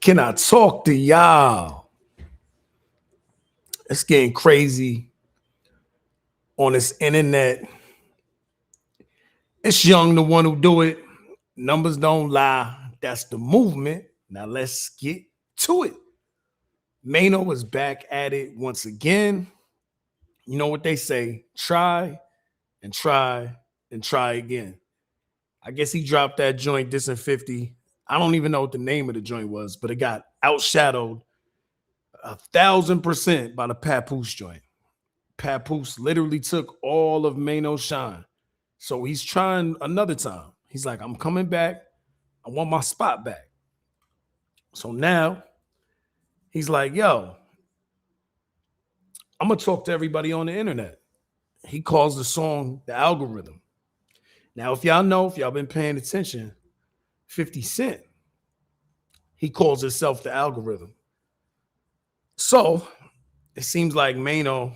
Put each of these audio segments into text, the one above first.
Can I talk to y'all? It's getting crazy on this internet. It's Young, the one who do it. Numbers don't lie. That's the movement. Now let's get to it. Maino is back at it once again. You know what they say, try and try and try again. I guess he dropped that joint, dissing 50. I don't even know what the name of the joint was, but it got outshadowed 1,000% by the Papoose joint. Papoose literally took all of Maino's shine. So he's trying another time. He's like, I'm coming back. I want my spot back. So now he's like, yo, I'm going to talk to everybody on the internet. He calls the song The Algorithm. Now, if y'all know, if y'all been paying attention, 50 Cent, he calls himself The Algorithm. So it seems like Maino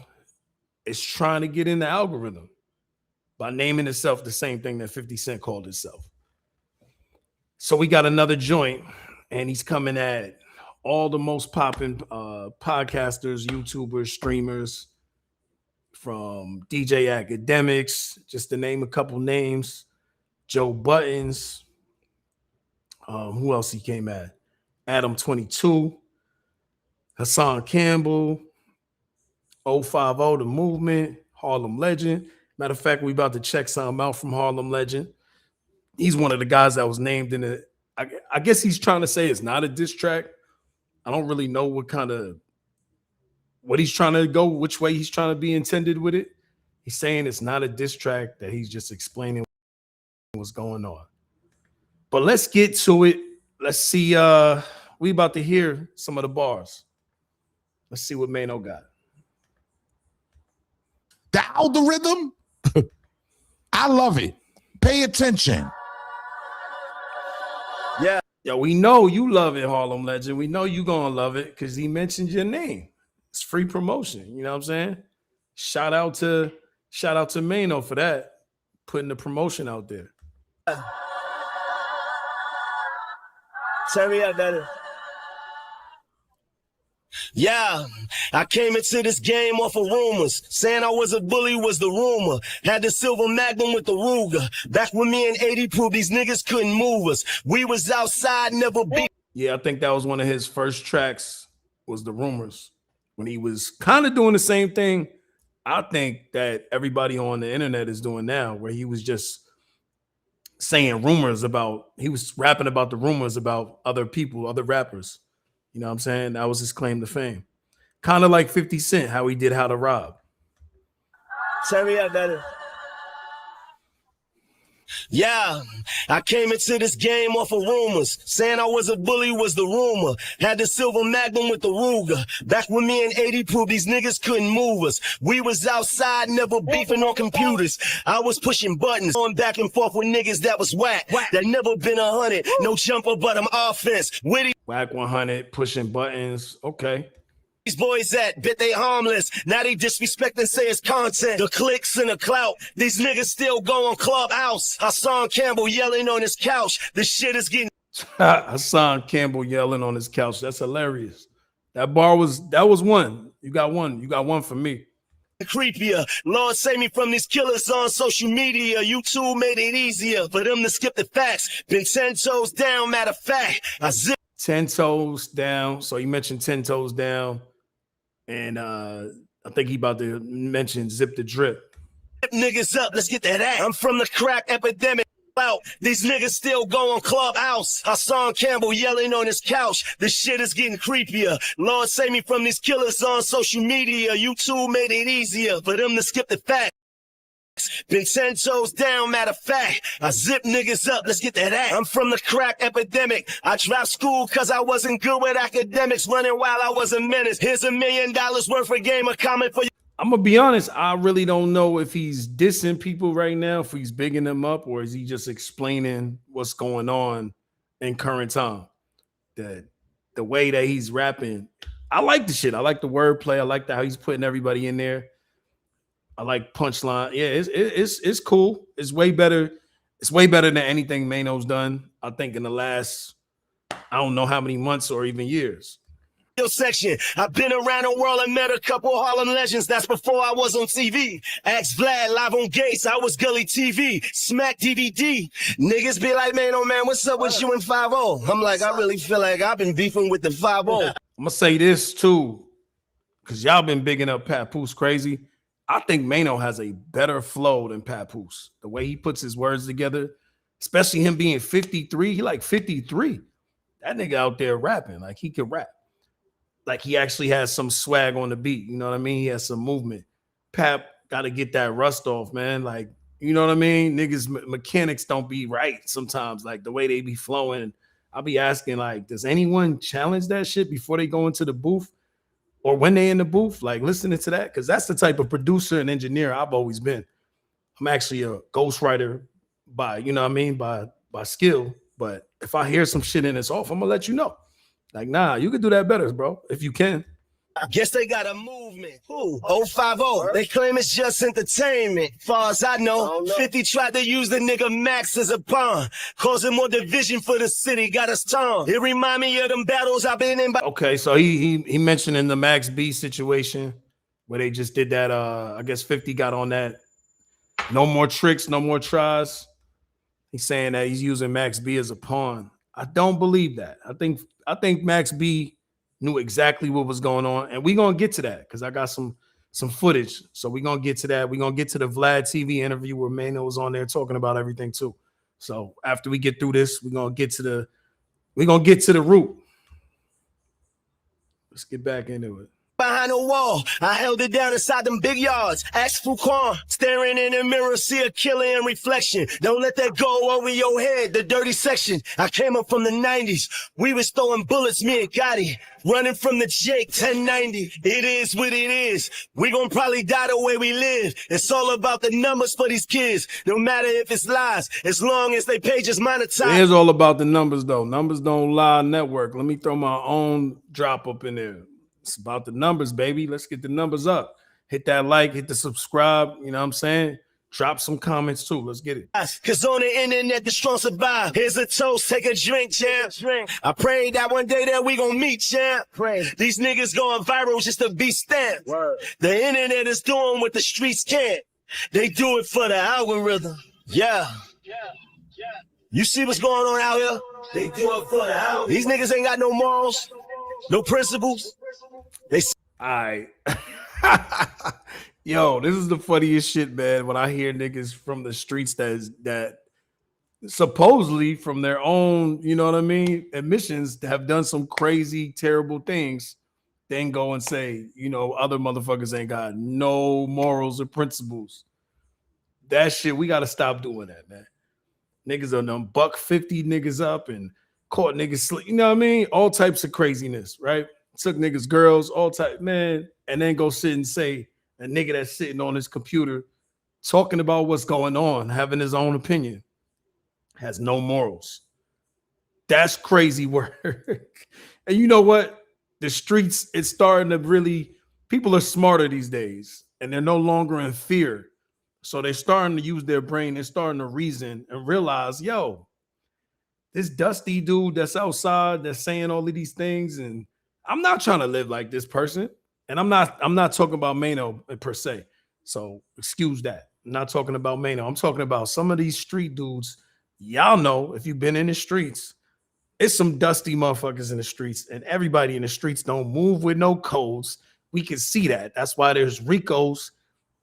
is trying to get in the algorithm by naming himself the same thing that 50 Cent called himself. So we got another joint, and he's coming at all the most popping podcasters, YouTubers, streamers, from DJ Akademiks, just to name a couple names, Joe Buttons, who else he came at? Adam 22, Hassan Campbell, 050 The Movement, Harlem Legend. Matter of fact, we about to check something out from Harlem Legend. He's one of the guys that was named in it. I guess he's trying to say it's not a diss track. I don't really know what he's trying to go, which way he's trying to be intended with it. He's saying it's not a diss track, that he's just explaining what's going on. But let's get to it. Let's see. We about to hear some of the bars. Let's see what Maino got. The algorithm, I love it. Pay attention. Yeah. Yo, we know you love it, Harlem Legend. We know you gonna love it because he mentioned your name. It's free promotion. You know what I'm saying? Shout out to Maino for that, putting the promotion out there. Turn me up, better. Yeah, I came into this game off of rumors. Saying I was a bully was the rumor. Had the silver magnum with the Ruger. Back when me and 80 proved these niggas couldn't move us. We was outside, never beat. Yeah, I think that was one of his first tracks, was The Rumors. When he was kind of doing the same thing I think that everybody on the internet is doing now, where he was just saying rumors about, he was rapping about the rumors about other people, other rappers. You know what I'm saying? That was his claim to fame. Kind of like 50 Cent, how he did How to Rob. Turn me up, better. Yeah, I came into this game off of rumors. Saying I was a bully was the rumor. Had the silver magnum with the Ruger. Back when me and 80 proved these niggas couldn't move us. We was outside, never beefing on computers. I was pushing buttons, going back and forth with niggas that was whack. That never been 100. No jumper, but I'm offense. Witty. Whack 100, pushing buttons. Okay. These boys at, bet they harmless. Now they disrespect and say it's content. The clicks and the clout. These niggas still go on Clubhouse. Hassan Campbell yelling on his couch. The shit is getting. Hassan Campbell yelling on his couch. That's hilarious. That was one. You got one. You got one for me. Creepier. Lord save me from these killers on social media. YouTube made it easier for them to skip the facts. Been 10 toes down, matter of fact. I zip 10 toes down. So he mentioned 10 toes down. And I think he about to mention Zip the Drip. Niggas up, let's get that act. I'm from the crack epidemic. Out. These niggas still go on Clubhouse. Hassan Campbell yelling on his couch. The shit is getting creepier. Lord save me from these killers on social media. YouTube made it easier for them to skip the facts. Been 10 toes down, matter of fact. I zip niggas up, let's get that act. I'm from the crack epidemic. I dropped school cause I wasn't good with academics. Running while I was a menace. Here's $1 million worth of game, a comment for you. I'm gonna be honest, I really don't know if he's dissing people right now, if he's bigging them up, or is he just explaining what's going on in current time. That the way that he's rapping, I like the shit. I like the wordplay. I like how he's putting everybody in there. I like punchline. Yeah, it's cool. It's way better. It's way better than anything Maino's done, I think, in the last I don't know how many months or even years. Section. I've been around the world and met a couple Harlem legends. That's before I was on TV. Ask Vlad live on Gates. I was Gully TV. Smack DVD. Niggas be like, man, oh man, what's up with you and 5-0? I'm like, I really feel like I've been beefing with the 5-0. I'm gonna say this too, because y'all been bigging up Papoose crazy. I think Maino has a better flow than Papoose. The way he puts his words together, especially him being 53. He like 53. That nigga out there rapping. Like he could rap. Like he actually has some swag on the beat. You know what I mean? He has some movement. Pap got to get that rust off, man. Like, you know what I mean? Niggas mechanics don't be right sometimes. Like the way they be flowing. I'll be asking, like, does anyone challenge that shit before they go into the booth or when they in the booth? Like listening to that, because that's the type of producer and engineer I've always been. I'm actually a ghostwriter by, you know what I mean, by skill. But if I hear some shit and it's off, I'm gonna let you know. Like, nah, you can do that better, bro, if you can. I guess they got a movement. Who? 050. They claim it's just entertainment. Far as I know, 50 tried to use the nigga Max as a pawn, causing more division for the city, got us torn. It remind me of them battles I've been in. Okay, so he mentioned in the Max B situation where they just did that. I guess 50 got on that. No more tricks, no more tries. He's saying that he's using Max B as a pawn. I don't believe that. I think Max B knew exactly what was going on, and we're gonna get to that because I got some footage. So we're gonna get to that. We're gonna get to the VladTV interview where Maino was on there talking about everything too. So after we get through this, we're gonna get to the root. Let's get back into it. Behind the wall, I held it down inside them big yards. Ask Foucault, staring in the mirror, see a killer in reflection. Don't let that go over your head, the dirty section. I came up from the 90s. We was throwing bullets, me and Gotti, running from the Jake 1090. It is what it is. We gon' probably die the way we live. It's all about the numbers for these kids. No matter if it's lies, as long as they pages monetize. It is all about the numbers, though. Numbers don't lie network. Let me throw my own drop up in there. It's about the numbers, baby. Let's get the numbers up. Hit that like, hit the subscribe. You know what I'm saying? Drop some comments too. Let's get it. Cause on the internet, the strong survive. Here's a toast. Take a drink, champ. I pray that one day that we gonna meet, champ. These niggas going viral just to be stamped. The internet is doing what the streets can't. They do it for the algorithm. Yeah. You see what's going on out here? They do it for the algorithm. These niggas ain't got no morals, no principles. All right. Yo, this is the funniest shit, man. When I hear niggas from the streets that supposedly from their own, you know what I mean, admissions have done some crazy, terrible things, then go and say, you know, other motherfuckers ain't got no morals or principles. That shit, we got to stop doing that, man. Niggas are done buck 50 niggas up and caught niggas sleep. You know what I mean? All types of craziness, right? Took niggas, girls, all type, man, and then go sit and say a nigga that's sitting on his computer talking about what's going on, having his own opinion, has no morals. That's crazy work. And you know what? The streets, it's starting to really, people are smarter these days and they're no longer in fear. So they're starting to use their brain. They're starting to reason and realize, yo, this dusty dude that's outside that's saying all of these things, and I'm not trying to live like this person. And I'm not talking about Maino per se. So excuse that. I'm not talking about Maino. I'm talking about some of these street dudes. Y'all know, if you've been in the streets, it's some dusty motherfuckers in the streets, and everybody in the streets don't move with no codes. We can see that. That's why there's Ricos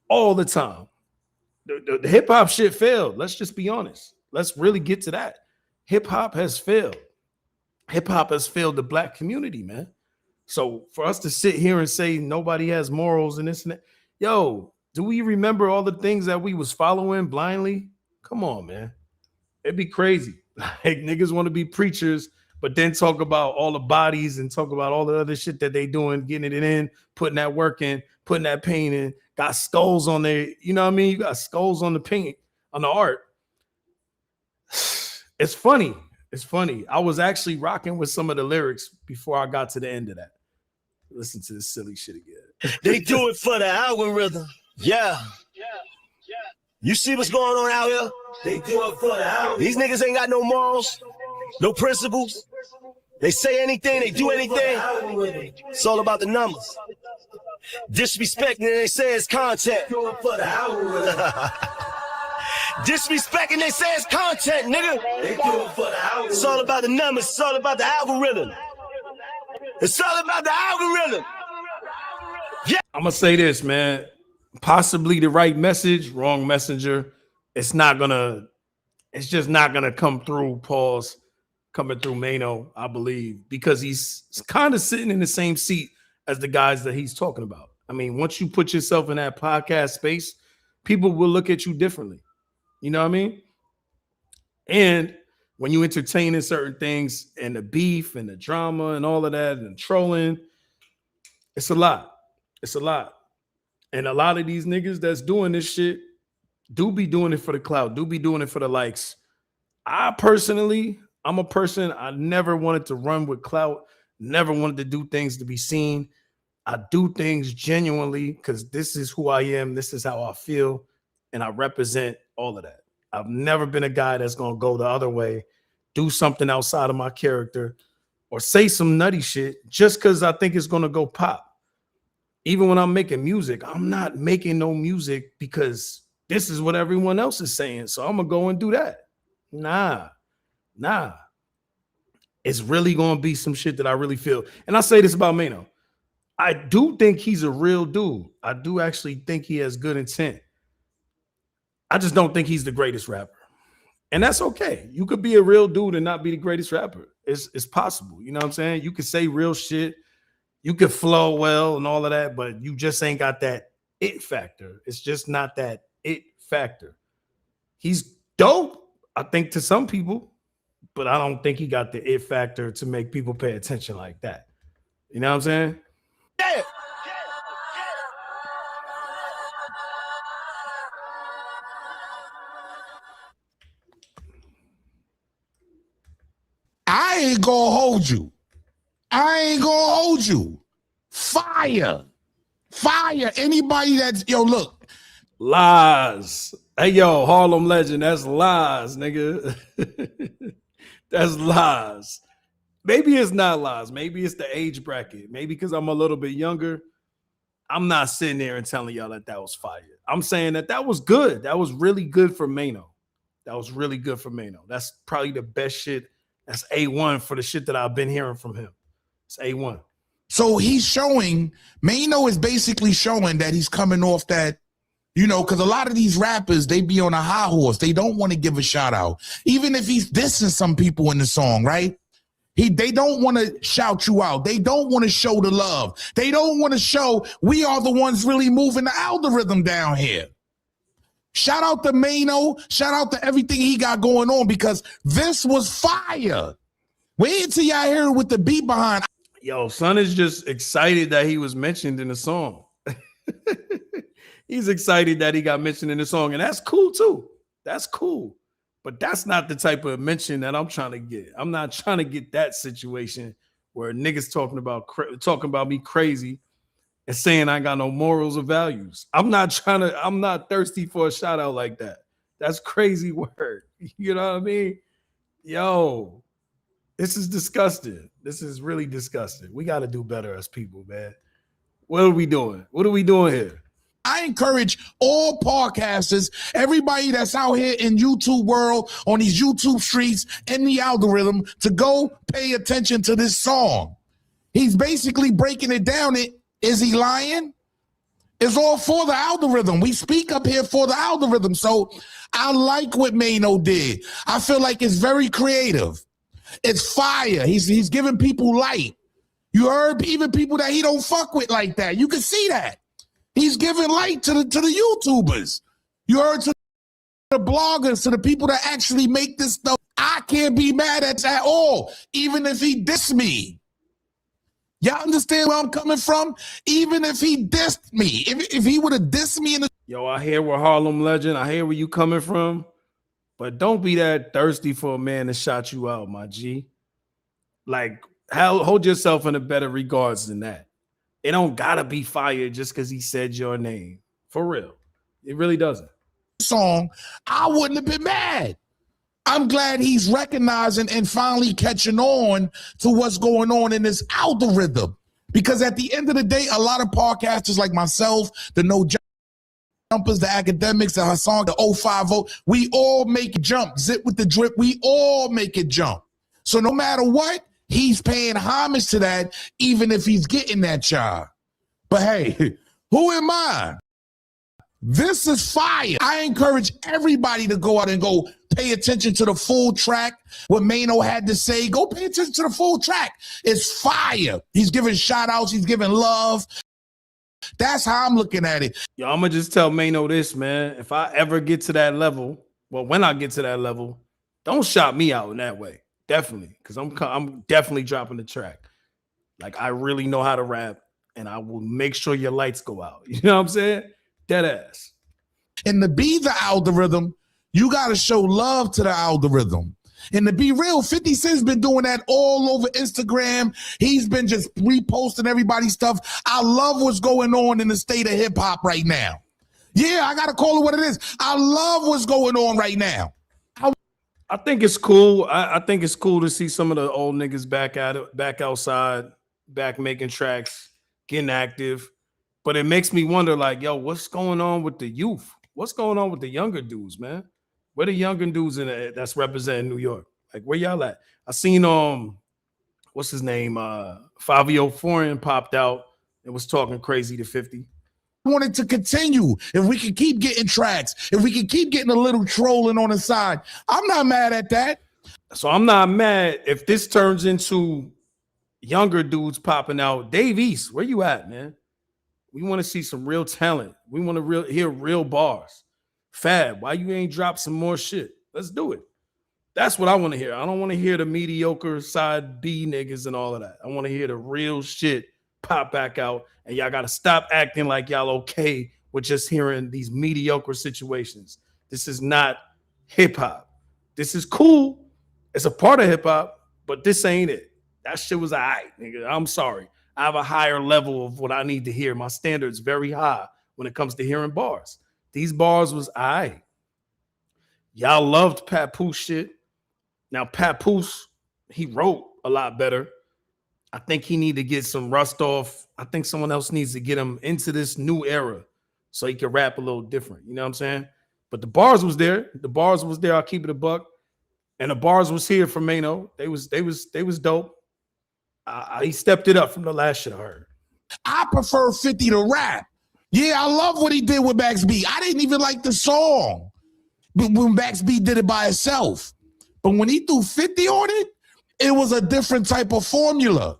all the time. The hip hop shit failed. Let's just be honest. Let's really get to that. Hip hop has failed. Hip hop has failed the black community, man. So for us to sit here and say nobody has morals and this and that, yo, do we remember all the things that we was following blindly? Come on, man. It'd be crazy. Like niggas want to be preachers, but then talk about all the bodies and talk about all the other shit that they doing, getting it in, putting that work in, putting that paint in, got skulls on there. You know what I mean? You got skulls on the paint, on the art. It's funny. It's funny. I was actually rocking with some of the lyrics before I got to the end of that. Listen to this silly shit again. They do it for the algorithm. Yeah. You see what's going on out here? They do it for the algorithm. These niggas ain't got no morals, no principles. They say anything, they do anything. It's all about the numbers. Disrespecting, they say it's content. Disrespecting, they say it's content, nigga. It's all about the numbers. It's all about the algorithm. It's all about the algorithm. Yeah. I'm gonna say this, man. Possibly the right message, wrong messenger. It's just not gonna come through. Pause. Coming through Maino, I believe, because he's kind of sitting in the same seat as the guys that he's talking about. I mean, once you put yourself in that podcast space, people will look at you differently. You know what I mean? And when you entertain in certain things and the beef and the drama and all of that and trolling, it's a lot. It's a lot. And a lot of these niggas that's doing this shit do be doing it for the clout, do be doing it for the likes. I'm a person, I never wanted to run with clout, never wanted to do things to be seen. I do things genuinely because this is who I am, this is how I feel, and I represent all of that. I've never been a guy that's going to go the other way, do something outside of my character, or say some nutty shit just because I think it's going to go pop. Even when I'm making music, I'm not making no music because this is what everyone else is saying, so I'm going to go and do that. Nah. It's really going to be some shit that I really feel. And I say this about Maino. I do think he's a real dude. I do actually think he has good intent. I just don't think he's the greatest rapper. And that's okay. You could be a real dude and not be the greatest rapper. It's possible. You know what I'm saying? You could say real shit. You could flow well and all of that, but you just ain't got that it factor. It's just not that it factor. He's dope, I think, to some people, but I don't think he got the it factor to make people pay attention like that. You know what I'm saying? Yeah. I ain't gonna hold you. Fire. Anybody that's, look. Lies. Hey, yo, Harlem legend. That's lies, nigga. That's lies. Maybe it's not lies. Maybe it's the age bracket. Maybe because I'm a little bit younger. I'm not sitting there and telling y'all that was fire. I'm saying that was good. That was really good for Maino. That's probably the best shit. That's A1 for the shit that I've been hearing from him. It's A1. So Maino is basically showing that he's coming off that, because a lot of these rappers, they be on a high horse. They don't want to give a shout out. Even if he's dissing some people in the song, right? They don't want to shout you out. They don't want to show the love. They don't want to show we are the ones really moving the algorithm down here. Shout out to Maino. Shout out to everything he got going on because this was fire. Wait until y'all hear it with the beat behind. Yo, son is just excited that he was mentioned in the song. He's excited that he got mentioned in the song, and that's cool too. That's cool. But that's not the type of mention that I'm trying to get. I'm not trying to get that situation where niggas talking about me crazy and saying I got no morals or values. I'm not thirsty for a shout out like that. That's crazy word. You know what I mean? Yo, this is disgusting. This is really disgusting. We got to do better as people, man. What are we doing? What are we doing here? I encourage all podcasters, everybody that's out here in YouTube world, on these YouTube streets, in the algorithm, to go pay attention to this song. He's basically breaking it down. Is he lying? It's all for the algorithm. We speak up here for the algorithm. So I like what Maino did. I feel like it's very creative. It's fire. He's giving people light. You heard even people that he don't fuck with like that. You can see that. He's giving light to the YouTubers. You heard to the bloggers, to the people that actually make this stuff. I can't be mad at all, even if he dissed me. Y'all understand where I'm coming from? Even if he dissed me, if he would have dissed me in the... Yo, I hear where Harlem legend. I hear where you coming from, but don't be that thirsty for a man to shout you out, my G. Like, hold yourself in a better regards than that. It don't gotta be fired just because he said your name. For real. It really doesn't. Song, I wouldn't have been mad. I'm glad he's recognizing and finally catching on to what's going on in this algorithm. Because at the end of the day, a lot of podcasters like myself, the No Jumpers, the Academics, the Hassan, the 050, we all make it jump. Zip with the drip, we all make it jump. So no matter what, he's paying homage to that, even if he's getting that job. But hey, who am I? This is fire. I encourage everybody to go out and go pay attention to the full track. What Maino had to say, go pay attention to the full track. It's fire. He's giving shout outs. He's giving love. That's how I'm looking at it. Yo, I'm going to just tell Maino this, man. If I ever get to that level, well, when I get to that level, don't shout me out in that way. Definitely. Because I'm definitely dropping the track. Like, I really know how to rap, and I will make sure your lights go out. You know what I'm saying? Dead ass. And to be the algorithm, you got to show love to the algorithm. And to be real, 50 Cent's been doing that all over Instagram. He's been just reposting everybody's stuff. I love what's going on in the state of hip hop right now. Yeah, I got to call it what it is. I love what's going on right now. I think it's cool. I think it's cool to see some of the old niggas back at it, back outside, back making tracks, getting active. But it makes me wonder, like, yo, what's going on with the youth? What's going on with the younger dudes, man? Where the younger dudes in it that's representing New York? Like, where y'all at? I seen what's his name? Fabio Foreign popped out and was talking crazy to 50. Want it to continue. If we can keep getting tracks, if we can keep getting a little trolling on the side, I'm not mad at that. So I'm not mad if this turns into younger dudes popping out. Dave East, where you at, man? We want to see some real talent. We want to hear real bars. Fab, why you ain't drop some more shit? Let's do it. That's what I want to hear. I don't want to hear the mediocre side B niggas and all of that. I want to hear the real shit pop back out. And y'all got to stop acting like y'all okay with just hearing these mediocre situations. This is not hip hop. This is cool. It's a part of hip hop, but this ain't it. That shit was all right, nigga. I'm sorry. I have a higher level of what I need to hear. My standard's very high when it comes to hearing bars. These bars was all right. Y'all loved Papoose shit. Now, Papoose, he wrote a lot better. I think he need to get some rust off. I think someone else needs to get him into this new era so he can rap a little different. You know what I'm saying? But the bars was there. The bars was there. I'll keep it a buck. And the bars was here for Maino. They was dope. He stepped it up from the last shit I heard. I prefer 50 to rap. Yeah, I love what he did with Max B. I didn't even like the song when Max B did it by itself. But when he threw 50 on it, it was a different type of formula.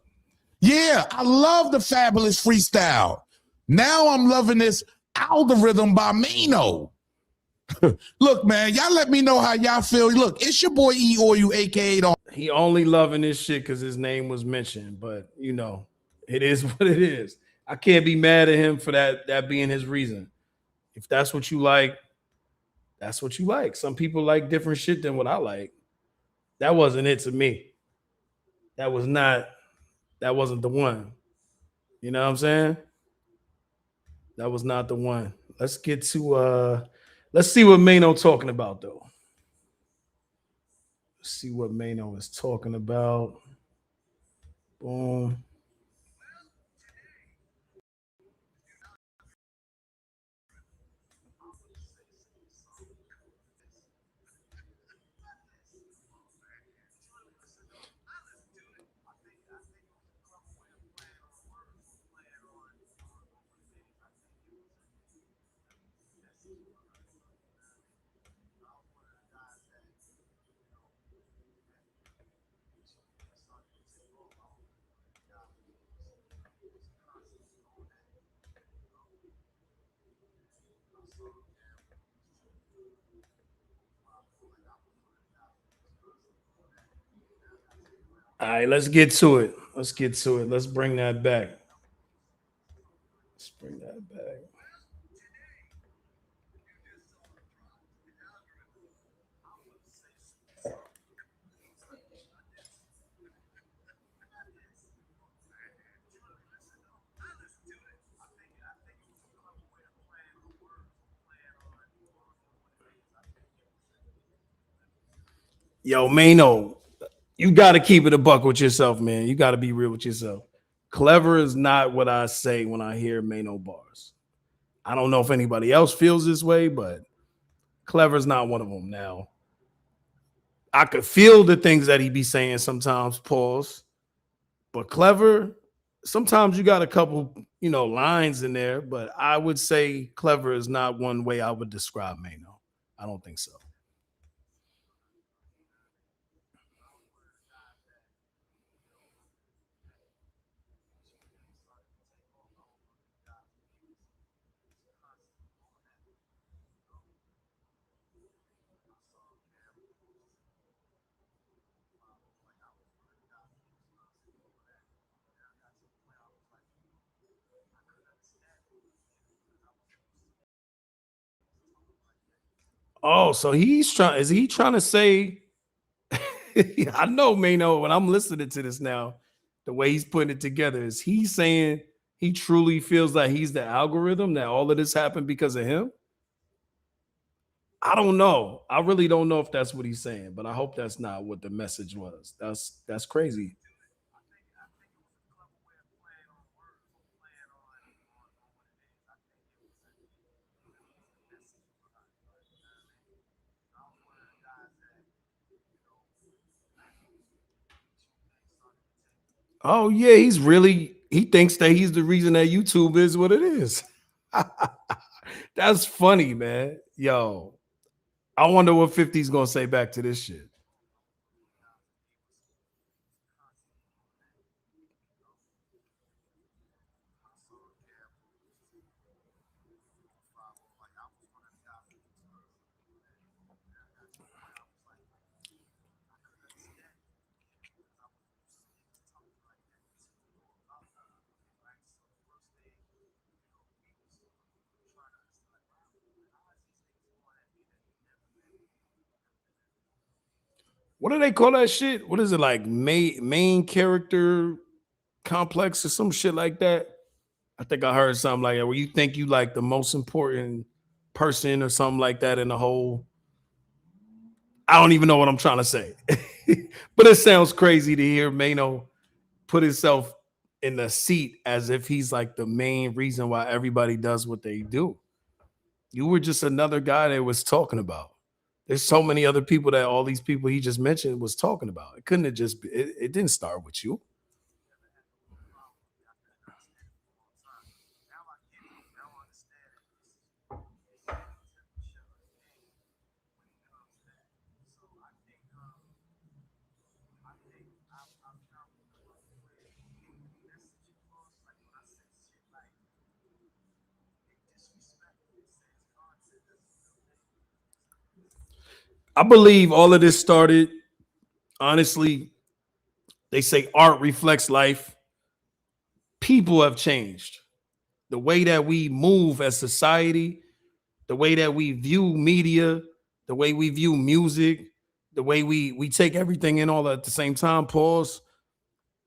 Yeah, I love the Fabulous freestyle. Now I'm loving this algorithm by Maino. Look, man, y'all let me know how y'all feel. Look, it's your boy E or you, aka He only loving this shit because his name was mentioned, but you know, it is what it is. I can't be mad at him for that being his reason. If that's what you like, that's what you like. Some people like different shit than what I like. That wasn't it to me. That wasn't the one. You know what I'm saying? That was not the one. Let's get to let's see what Maino talking about though. Let's see what Maino is talking about. Boom. All right, let's get to it. Let's get to it. Let's bring that back. Let's bring that back. Yo, Maino, you got to keep it a buck with yourself, man. You got to be real with yourself. Clever is not what I say when I hear Maino bars. I don't know if anybody else feels this way, but Clever is not one of them. Now, I could feel the things that he be saying sometimes, pause. But Clever, sometimes you got a couple, lines in there, but I would say Clever is not one way I would describe Maino. I don't think so. Oh, so is he trying to say, I know Maino, when I'm listening to this now, the way he's putting it together, is he saying he truly feels like he's the algorithm, that all of this happened because of him? I don't know. I really don't know if that's what he's saying, but I hope that's not what the message was. That's crazy. Oh yeah, he thinks that he's the reason that YouTube is what it is. That's funny, man. Yo, I wonder what 50's gonna say back to this shit. What do they call that shit? What is it, like main character complex or some shit like that? I think I heard something like that where you think you like the most important person or something like that in the whole. I don't even know what I'm trying to say. But it sounds crazy to hear Mano put himself in the seat as if he's like the main reason why everybody does what they do. You were just another guy that was talking about. There's so many other people that all these people he just mentioned was talking about. It couldn't have just been, it didn't start with you. I believe all of this started, honestly, they say art reflects life. People have changed. The way that we move as society, the way that we view media, the way we view music, the way we take everything in all at the same time, pause,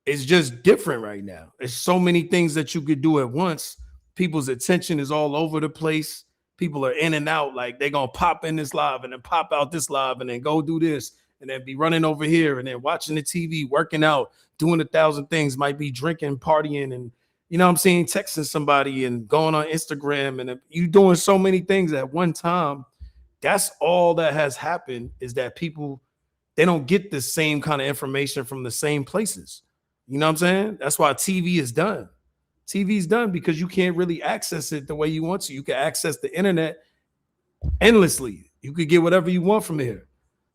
is just different right now. There's so many things that you could do at once. People's attention is all over the place. People are in and out, like they're gonna pop in this live and then pop out this live and then go do this and then be running over here and then watching the TV, working out, doing 1,000 things, might be drinking, partying, and what I'm saying, texting somebody and going on Instagram, and you doing so many things at one time. That's all that has happened, is that people, they don't get the same kind of information from the same places. You know what I'm saying? That's why TV is done. TV is done because you can't really access it the way you want to. You can access the internet endlessly. You could get whatever you want from here.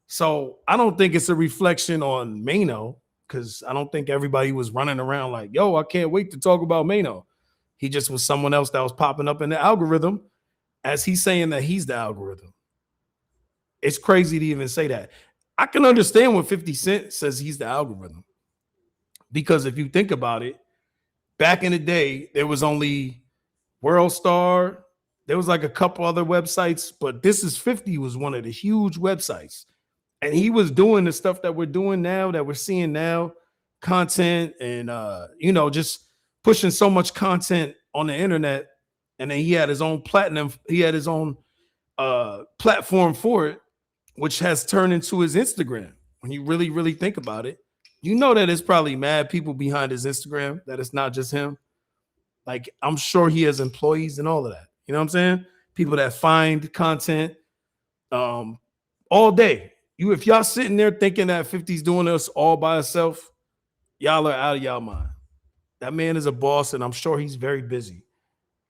So I don't think it's a reflection on Maino, because I don't think everybody was running around like, yo, I can't wait to talk about Maino. He just was someone else that was popping up in the algorithm as he's saying that he's the algorithm. It's crazy to even say that. I can understand when 50 Cent says he's the algorithm, because if you think about it, back in the day, there was only World Star. There was like a couple other websites, but This Is 50 was one of the huge websites. And he was doing the stuff that we're doing now, that we're seeing now, content and, just pushing so much content on the internet. And then he had his own he had his own platform for it, which has turned into his Instagram. when you really, really think about it, you know that it's probably mad people behind his Instagram, that it's not just him. Like, I'm sure he has employees and all of that. You know what I'm saying? People that find content all day. If y'all sitting there thinking that 50's doing this all by himself, y'all are out of y'all mind. That man is a boss, and I'm sure he's very busy.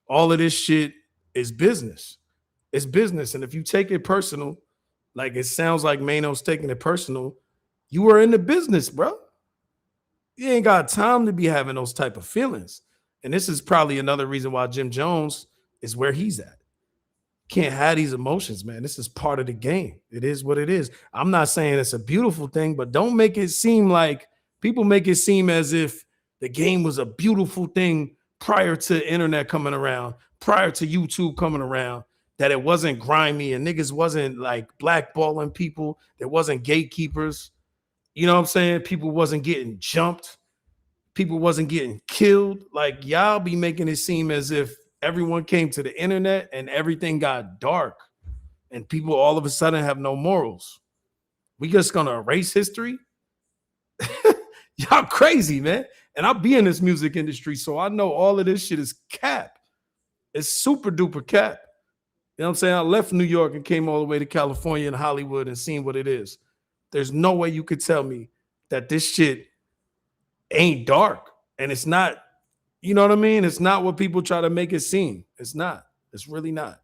All of this shit is business. It's business. And if you take it personal, like it sounds like Maino's taking it personal, you are in the business, bro. You ain't got time to be having those type of feelings. And this is probably another reason why Jim Jones is where he's at. Can't have these emotions, man. This is part of the game. It is what it is. I'm not saying it's a beautiful thing, but don't make it seem like people make it seem as if the game was a beautiful thing prior to internet coming around, prior to YouTube coming around, that it wasn't grimy and niggas wasn't like blackballing people. There wasn't gatekeepers. You know what I'm saying? People wasn't getting jumped. People wasn't getting killed. Like, y'all be making it seem as if everyone came to the internet and everything got dark and people all of a sudden have no morals. We just gonna erase history? Y'all crazy, man. And I'll be in this music industry, so I know all of this shit is cap. It's super duper cap. You know what I'm saying? I left New York and came all the way to California and Hollywood and seen what it is. There's no way you could tell me that this shit ain't dark. And it's not, you know what I mean? It's not what people try to make it seem. It's not. It's really not.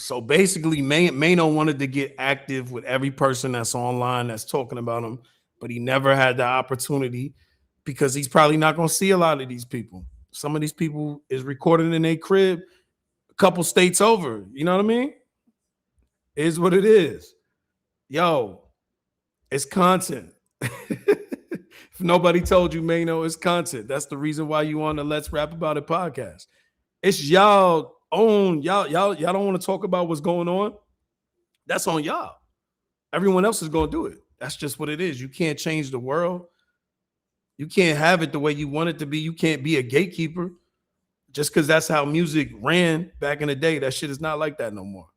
So basically, Maino wanted to get active with every person that's online that's talking about him, but he never had the opportunity because he's probably not going to see a lot of these people. Some of these people is recording in their crib a couple states over. You know what I mean? It is what it is. Yo, it's content. If nobody told you, Maino, it's content. That's the reason why you on the Let's Rap About It podcast. It's y'all own. Y'all don't want to talk about what's going on. That's on y'all. Everyone else is going to do it. That's just what it is. You can't change the world. You can't have it the way you want it to be. You can't be a gatekeeper just because that's how music ran back in the day. That shit is not like that no more.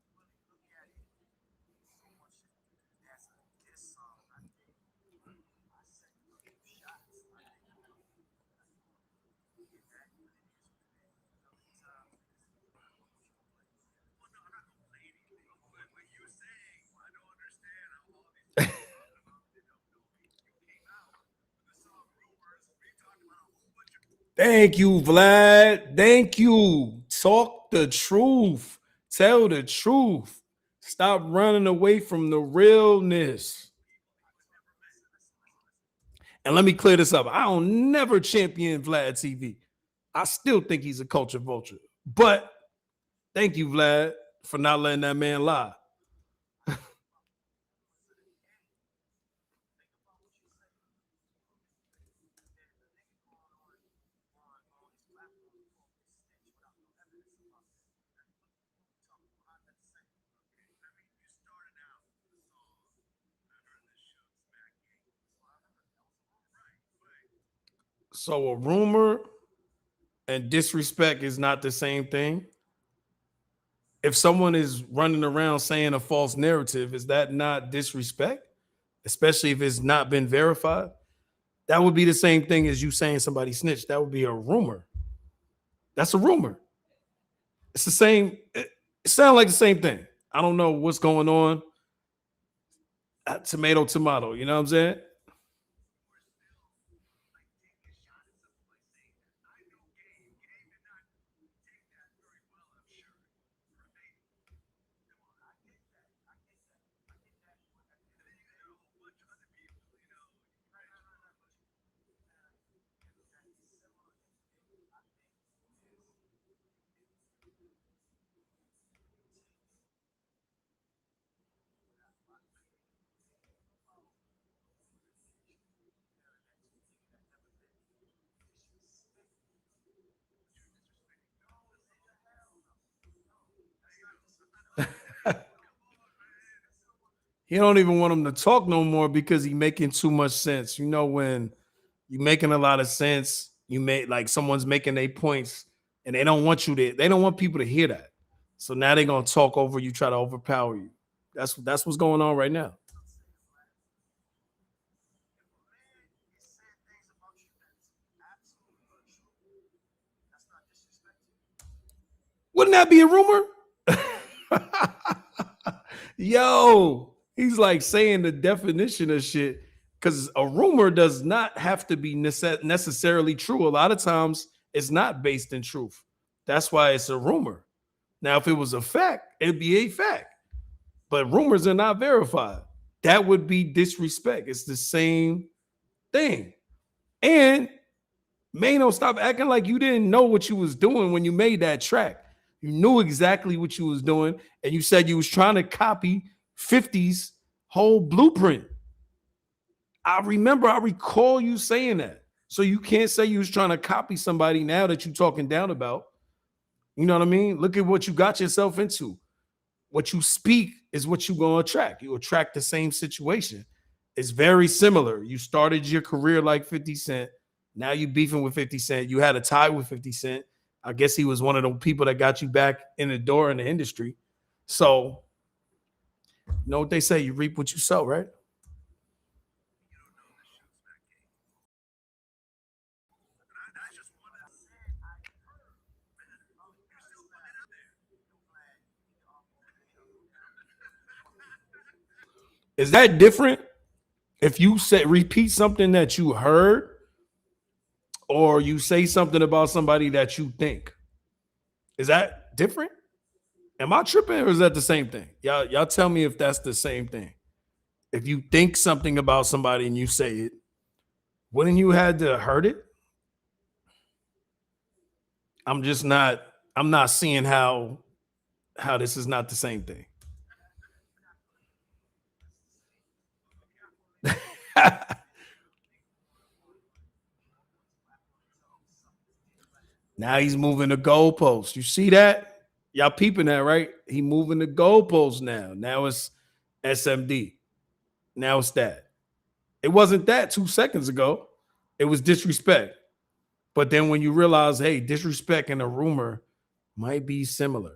Thank you, Vlad. Thank you. Talk the truth. Tell the truth. Stop running away from the realness. And let me clear this up. I don't never champion VladTV. I still think he's a culture vulture. But thank you, Vlad, for not letting that man lie. So a rumor and disrespect is not the same thing. If someone is running around saying a false narrative, is that not disrespect? Especially if it's not been verified? That would be the same thing as you saying somebody snitched. That would be a rumor. That's a rumor. It's the same. It sounds like the same thing. I don't know what's going on. Tomato, tomato. You know what I'm saying? He don't even want him to talk no more because he making too much sense. You know, when you making a lot of sense, you make like someone's making their points and they don't want they don't want people to hear that. So now they're gonna talk over you, try to overpower you. That's what's going on right now. Wouldn't that be a rumor? Yo, he's like saying the definition of shit because a rumor does not have to be necessarily true. A lot of times it's not based in truth. That's why it's a rumor. Now, if it was a fact, it'd be a fact. But rumors are not verified. That would be disrespect. It's the same thing. And Maino, stop acting like you didn't know what you was doing when you made that track. You knew exactly what you was doing, and you said you was trying to copy 50's whole blueprint. I recall you saying that. So you can't say you was trying to copy somebody now that you're talking down about. You know what I mean? Look at what you got yourself into. What you speak is what you're going to attract. You attract the same situation. It's very similar. You started your career like 50 Cent. Now you beefing with 50 Cent. You had a tie with 50 Cent. I guess he was one of the people that got you back in the door in the industry. So, you know what they say, you reap what you sow, right? Is that different if you say repeat something that you heard or you say something about somebody that you think? Is that different? Am I tripping or is that the same thing? Y'all tell me if that's the same thing. If you think something about somebody and you say it, wouldn't you had to heard it? I'm just not. I'm not seeing how this is not the same thing. Now he's moving the goalposts. You see that? Y'all peeping that, right? He moving the goalposts now. Now it's SMD. Now it's that. It wasn't that 2 seconds ago. It was disrespect. But then when you realize, hey, disrespect and a rumor might be similar.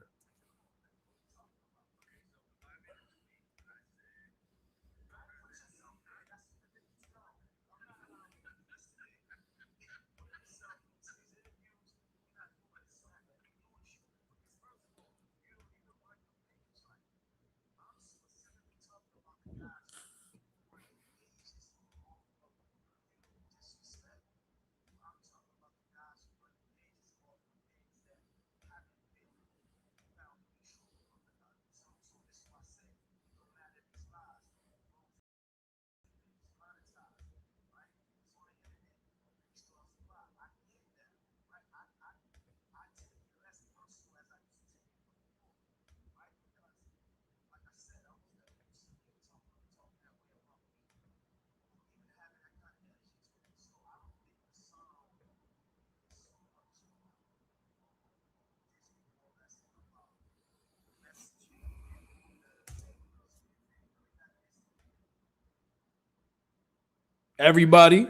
Everybody,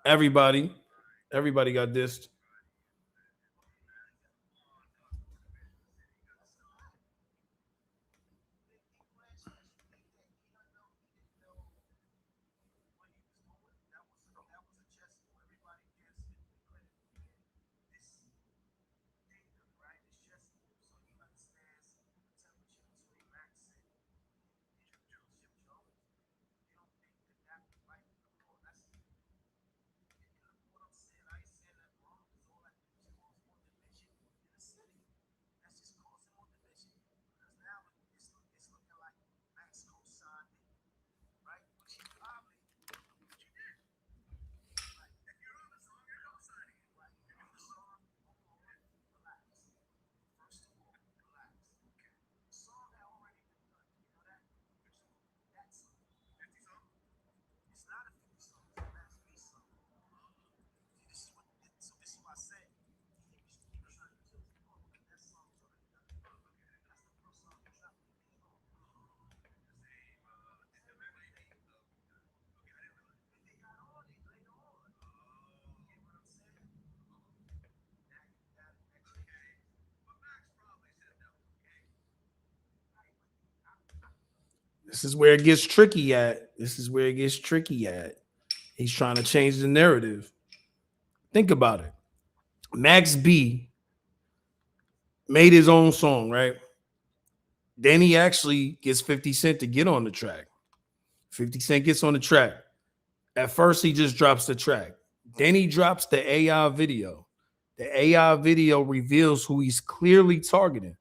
everybody, everybody got dissed. This is where it gets tricky at. He's trying to change the narrative. Think about it. Max B made his own song, right? Then he actually gets 50 Cent to get on the track. 50 Cent gets on the track. At first, he just drops the track. Then he drops the AI video. The AI video reveals who he's clearly targeting.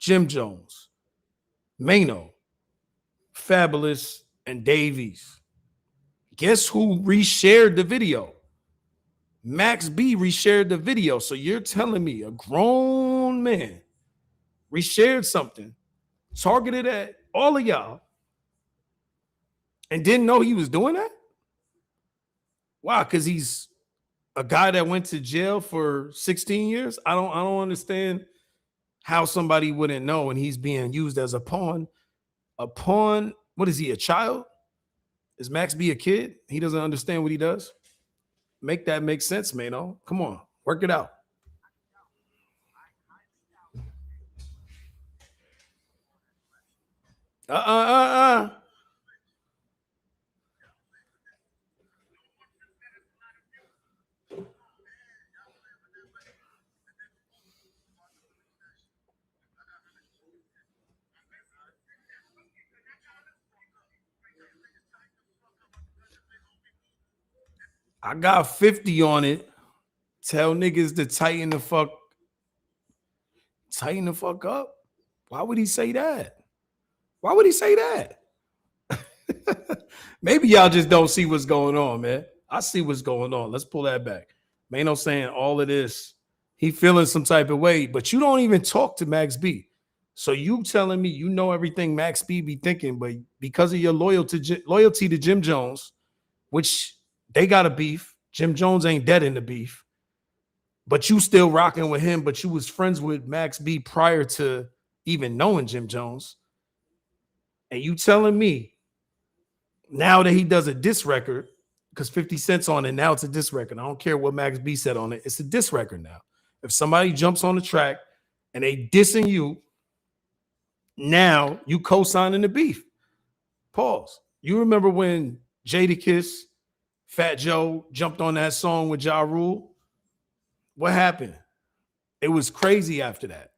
Jim Jones, Maino, Fabulous, and Davies. Guess who reshared the video? Max B reshared the video. So you're telling me a grown man reshared something targeted at all of y'all and didn't know he was doing that? Why? Because he's a guy that went to jail for 16 years. I don't understand how somebody wouldn't know, and he's being used as a pawn. A pawn, what is he, a child? Is Max B a kid? He doesn't understand what he does. Make that make sense, Maino. Come on, work it out. I got 50 on it. Tell niggas to tighten the fuck up. Why would he say that? Why would he say that? Maybe y'all just don't see what's going on, man. I see what's going on. Let's pull that back. Maino saying all of this. He feeling some type of way, but you don't even talk to Max B. So you telling me you know everything Max B be thinking, but because of your loyalty to Jim Jones, which they got a beef. Jim Jones ain't dead in the beef, but you still rocking with him, but you was friends with Max B prior to even knowing Jim Jones. And you telling me now that he does a diss record, because 50 Cent's on it, now it's a diss record. I don't care what Max B said on it. It's a diss record now. If somebody jumps on the track and they dissing you, now you co-signing the beef. Pause. You remember when Jadakiss, Fat Joe jumped on that song with Ja Rule? What happened? It was crazy after that.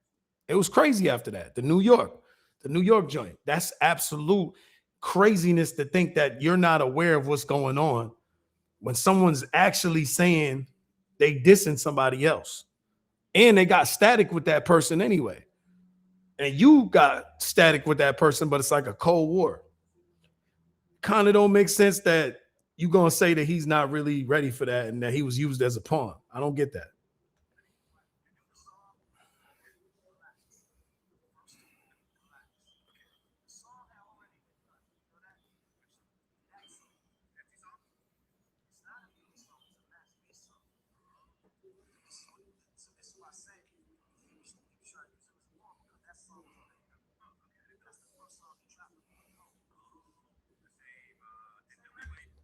The New York joint. That's absolute craziness to think that you're not aware of what's going on when someone's actually saying they dissing somebody else. And they got static with that person anyway. And you got static with that person, but it's like a Cold War. Kind of don't make sense that you're going to say that he's not really ready for that and that he was used as a pawn. I don't get that.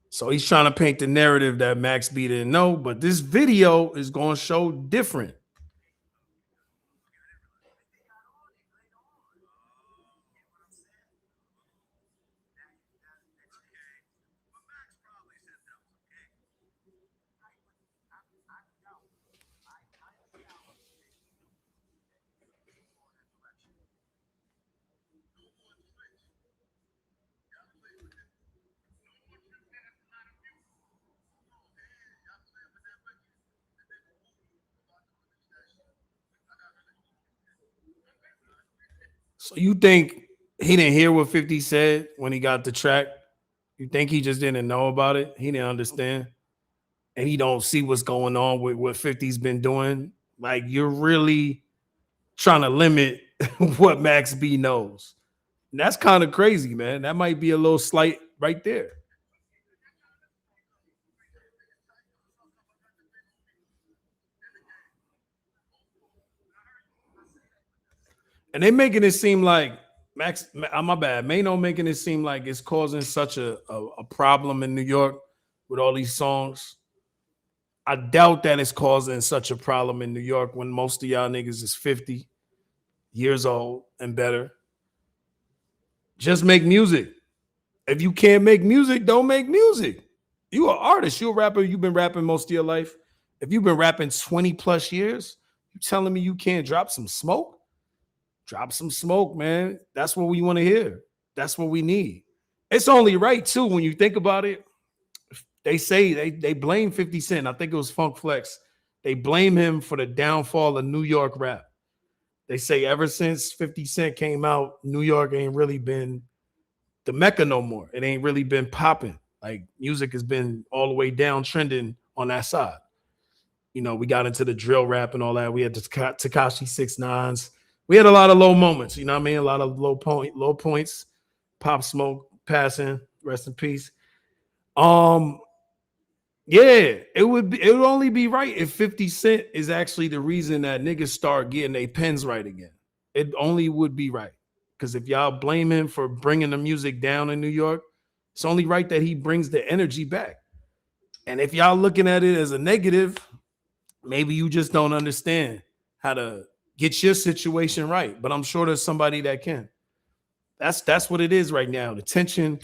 So he's trying to paint the narrative that Max B didn't know, but this video is going to show different. So you think he didn't hear what 50 said when he got the track? You think he just didn't know about it? He didn't understand? And he don't see what's going on with what 50's been doing? Like, you're really trying to limit what Max B knows. And that's kind of crazy, man. That might be a little slight right there. And they making it seem like my bad. Maino making it seem like it's causing such a problem in New York with all these songs. I doubt that it's causing such a problem in New York when most of y'all niggas is 50 years old and better. Just make music. If you can't make music, don't make music. You an artist. You're a rapper. You've been rapping most of your life. If you've been rapping 20 plus years, you telling me you can't drop some smoke? Drop some smoke, man. That's what we want to hear. That's what we need. It's only right, too, when you think about it. They say they blame 50 Cent. I think it was Funk Flex. They blame him for the downfall of New York rap. They say ever since 50 Cent came out, New York ain't really been the mecca no more. It ain't really been popping. Like music has been all the way down trending on that side. You know, we got into the drill rap and all that. We had the Tekashi 6ix9ines. We had a lot of low moments. You know what I mean? A lot of low points. Pop Smoke passing. Rest in peace. Yeah, it would only be right if 50 Cent is actually the reason that niggas start getting their pens right again. It only would be right. Because if y'all blame him for bringing the music down in New York, it's only right that he brings the energy back. And if y'all looking at it as a negative, maybe you just don't understand how to get your situation right. But I'm sure there's somebody that can. That's what it is right now. The tension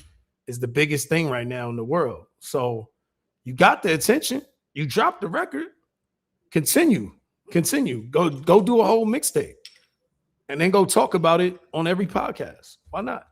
is the biggest thing right now in the world. So you got the attention. You dropped the record. Continue. Go do a whole mixtape. And then go talk about it on every podcast. Why not?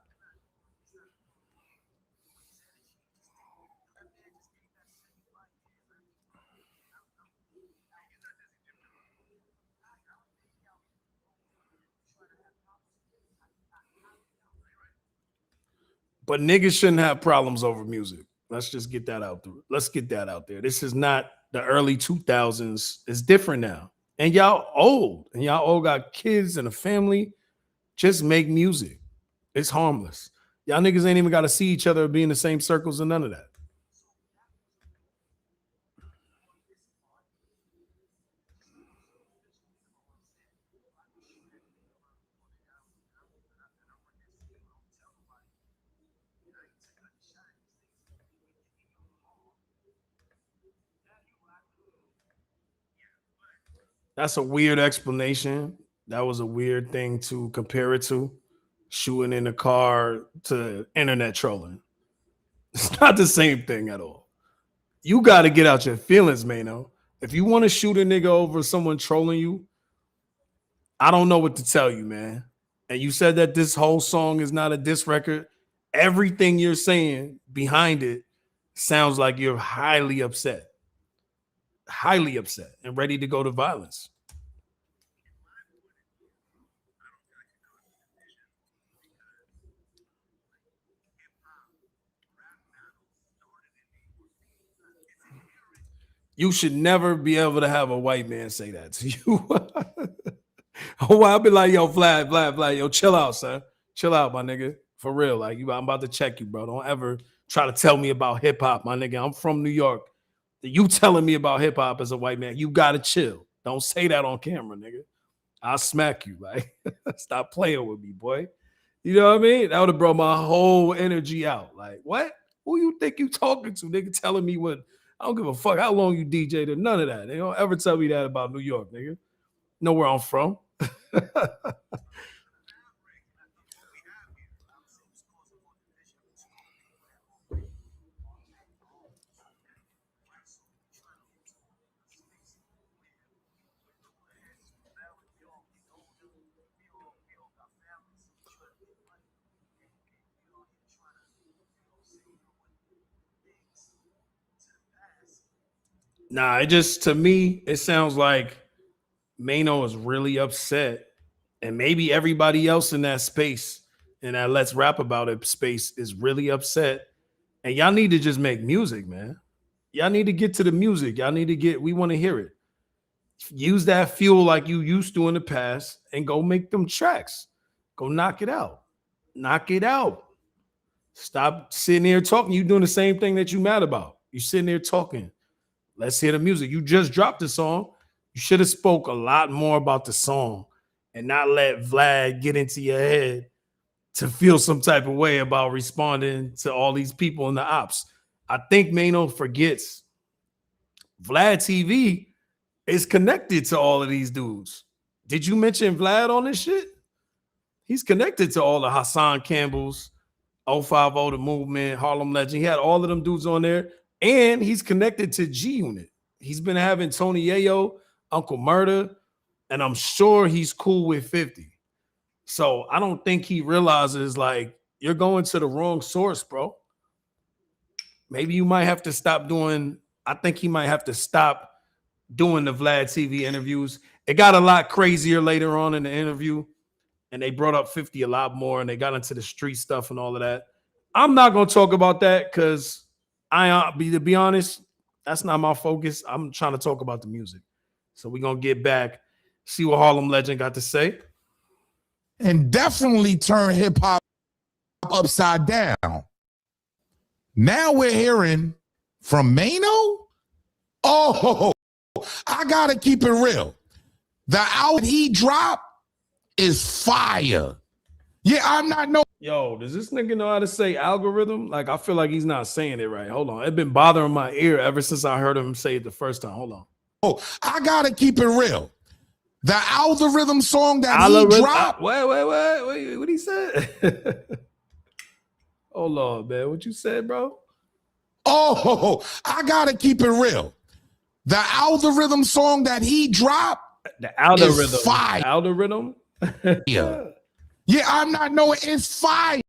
But niggas shouldn't have problems over music. Let's just get that out there. Let's get that out there. This is not the early 2000s. It's different now. And y'all old. And y'all all got kids and a family. Just make music. It's harmless. Y'all niggas ain't even got to see each other or be in the same circles and none of that. That's a weird explanation. That was a weird thing to compare it to. Shooting in the car to internet trolling. It's not the same thing at all. You got to get out your feelings, Maino. If you want to shoot a nigga over someone trolling you, I don't know what to tell you, man. And you said that this whole song is not a diss record. Everything you're saying behind it sounds like you're highly upset and ready to go to violence. You should never be able to have a white man say that to you. Oh, I'll be like, yo, Vlad, yo, chill out, son. Chill out, my nigga. For real. Like, I'm about to check you, bro. Don't ever try to tell me about hip hop, my nigga. I'm from New York. You telling me about hip hop as a white man, you gotta chill. Don't say that on camera, nigga. I'll smack you. Like, stop playing with me, boy. You know what I mean? That would have brought my whole energy out. Like, what? Who you think you talking to, nigga? Telling me what? I don't give a fuck how long you DJ'd or none of that. They don't ever tell me that about New York, nigga. Know where I'm from. Nah, it just, to me, it sounds like Maino is really upset. And maybe everybody else in that space, in that let's rap about it space, is really upset. And y'all need to just make music, man. Y'all need to get to the music. We want to hear it. Use that fuel like you used to in the past and go make them tracks. Go knock it out. Knock it out. Stop sitting here talking. You doing the same thing that you mad about. You sitting there talking. Let's hear the music. You just dropped the song. You should have spoke a lot more about the song and not let Vlad get into your head to feel some type of way about responding to all these people in the ops. I think Maino forgets VladTV is connected to all of these dudes. Did you mention Vlad on this shit? He's connected to all the Hassan Campbells, 050 The Movement, Harlem Legend. He had all of them dudes on there. And he's connected to G Unit. He's been having Tony Yayo, Uncle Murder, and I'm sure he's cool with 50. So I don't think he realizes, like, you're going to the wrong source, bro. Maybe you might have to stop doing, I think he might have to stop doing the VladTV interviews. It got a lot crazier later on in the interview, and they brought up 50 a lot more, and they got into the street stuff and all of that. I'm not going to talk about that because to be honest, that's not my focus. I'm trying to talk about the music. So we're going to get back, see what Harlem Legend got to say. And definitely turn hip hop upside down. Now we're hearing from Maino. Oh, I gotta keep it real. The album he dropped is fire. Yeah, I'm not no. Yo, does this nigga know how to say algorithm? Like, I feel like he's not saying it right. Hold on. It's been bothering my ear ever since I heard him say it the first time. Hold on. Oh, I gotta keep it real. The algorithm song that he dropped. Wait. What he said? Hold on, man. What you said, bro? Oh, I gotta keep it real. The algorithm song that he dropped. The algorithm. Is fire. Algorithm? Yeah. Yeah, I'm not knowing it's fire.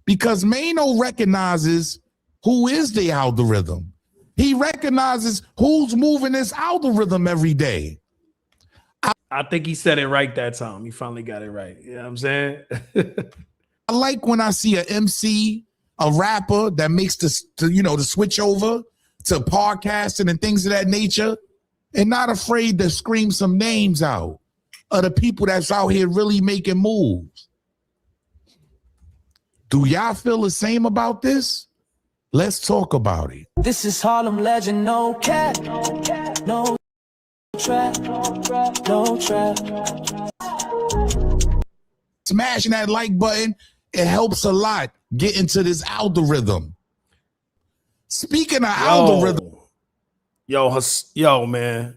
Because Maino recognizes who is the algorithm. He recognizes who's moving this algorithm every day. I think he said it right that time. He finally got it right. You know what I'm saying? I like when I see an MC, a rapper that makes the switch over to podcasting and things of that nature, and not afraid to scream some names out of the people that's out here really making moves. Do y'all feel the same about this? Let's talk about it. This is Harlem Legend, no cap, no trap, no trap. Smashing that like button, it helps a lot get into this algorithm. Speaking of algorithm. Yo, man.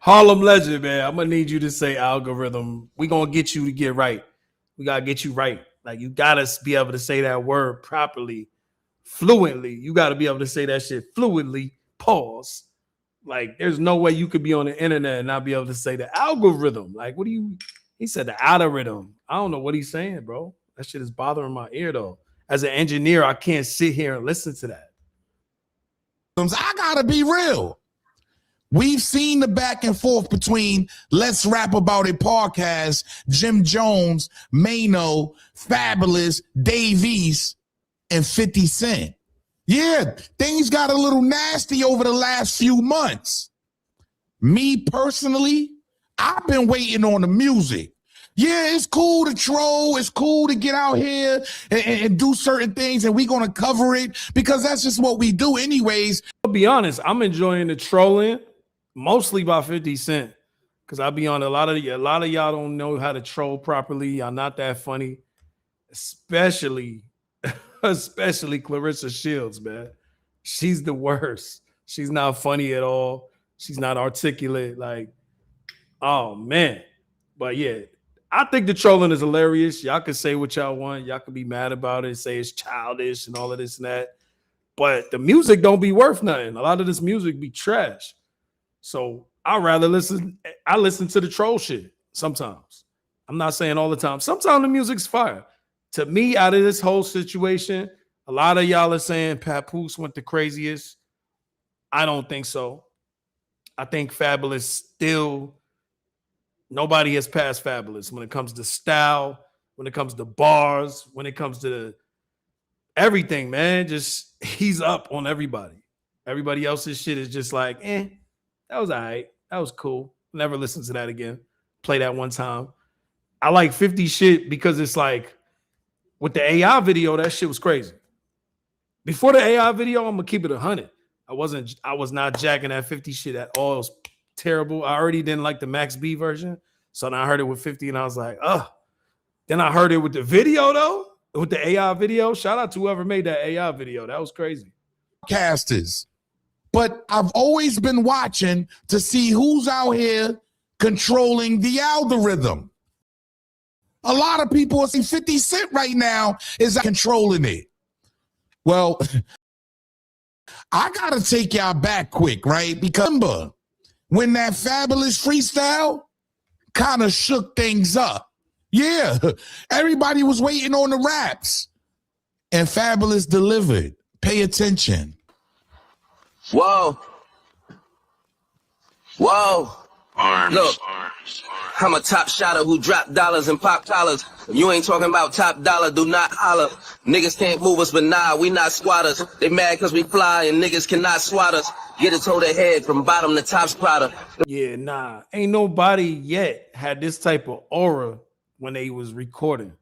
Harlem Legend, man. I'm gonna need you to say algorithm. We're gonna get you to get right. We gotta get you right. Like, you gotta be able to say that word properly, fluently. You gotta be able to say that shit fluidly. Pause. Like, there's no way you could be on the internet and not be able to say the algorithm. Like, he said the algorithm. I don't know what he's saying, bro. That shit is bothering my ear, though. As an engineer, I can't sit here and listen to that. I gotta be real. We've seen the back and forth between Let's Rap About It podcast, Jim Jones, Maino, Fabulous, Dave East, and 50 Cent. Yeah, things got a little nasty over the last few months. Me personally, I've been waiting on the music. Yeah, it's cool to troll. It's cool to get out here and do certain things, and we're going to cover it because that's just what we do anyways. I'll be honest, I'm enjoying the trolling mostly by 50 Cent because I'll be on a lot of y'all don't know how to troll properly. Y'all not that funny, especially Clarissa Shields, man. She's the worst. She's not funny at all. She's not articulate. Like, oh, man. But, yeah. I think the trolling is hilarious. Y'all can say what y'all want. Y'all can be mad about it, say it's childish and all of this and that. But the music don't be worth nothing. A lot of this music be trash. So I'd rather listen. I listen to the troll shit sometimes. I'm not saying all the time. Sometimes the music's fire. To me, out of this whole situation, a lot of y'all are saying Papoose went the craziest. I don't think so. I think Fabulous still... Nobody has passed Fabulous when it comes to style, when it comes to bars, when it comes to everything, man. Just he's up on everybody. Everybody else's shit is just like, that was all right. That was cool. Never listen to that again. Play that one time. I like 50 shit because it's like with the AI video, that shit was crazy. Before the AI video, I'm gonna keep it 100. I was not jacking that 50 shit at all. It was terrible. I already didn't like the Max B version. So then I heard it with 50 and I was like, Then I heard it with the video though, with the AI video. Shout out to whoever made that AI video. That was crazy. Casters. But I've always been watching to see who's out here controlling the algorithm. A lot of people are saying 50 Cent right now is controlling it. Well, I got to take y'all back quick, right? Because remember, when that Fabulous freestyle kind of shook things up. Yeah, everybody was waiting on the raps. And Fabulous delivered. Pay attention. Whoa. Whoa. Look, I'm a top shotter who drop dollars and pop collars. If you ain't talking about top dollar, do not holler. Niggas can't move us, but nah, we not squatters. They mad cause we fly and niggas cannot swat us. Get it to their head from bottom to top sprotter. Yeah, nah. Ain't nobody yet had this type of aura when they was recording.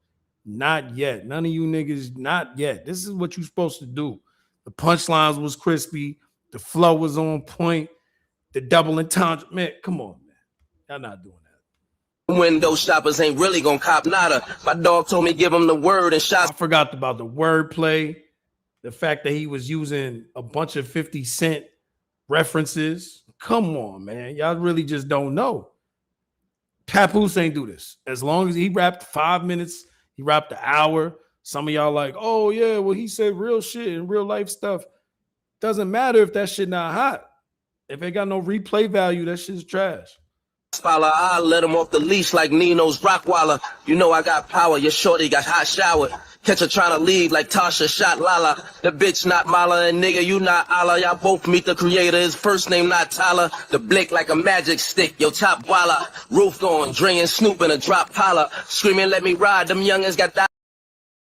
Not yet. None of you niggas, not yet. This is what you supposed to do. The punchlines was crispy. The flow was on point. The double entendre. Man, come on, man. Y'all not doing that. Window shoppers ain't really gonna cop nada. My dog told me give him the word and shots. I forgot about the wordplay. The fact that he was using a bunch of 50 Cent references. Come on, man. Y'all really just don't know. Papoose ain't do this. As long as he rapped 5 minutes, he rapped an hour. Some of y'all like, oh, yeah, well, he said real shit and real life stuff. Doesn't matter if that shit not hot. If it got no replay value, that shit's trash. Follow, I let him off the leash like Nino's Rockwaller. You know I got power, your shorty got hot showered. Catch her trying to leave like Tasha shot Lala. The bitch not Mala and nigga you not Allah. Y'all both meet the creator, his first name not Tyler. The blick like a magic stick, yo top walla. Roof going, Dre and Snoop in a drop collar. Screaming let me ride, them youngins got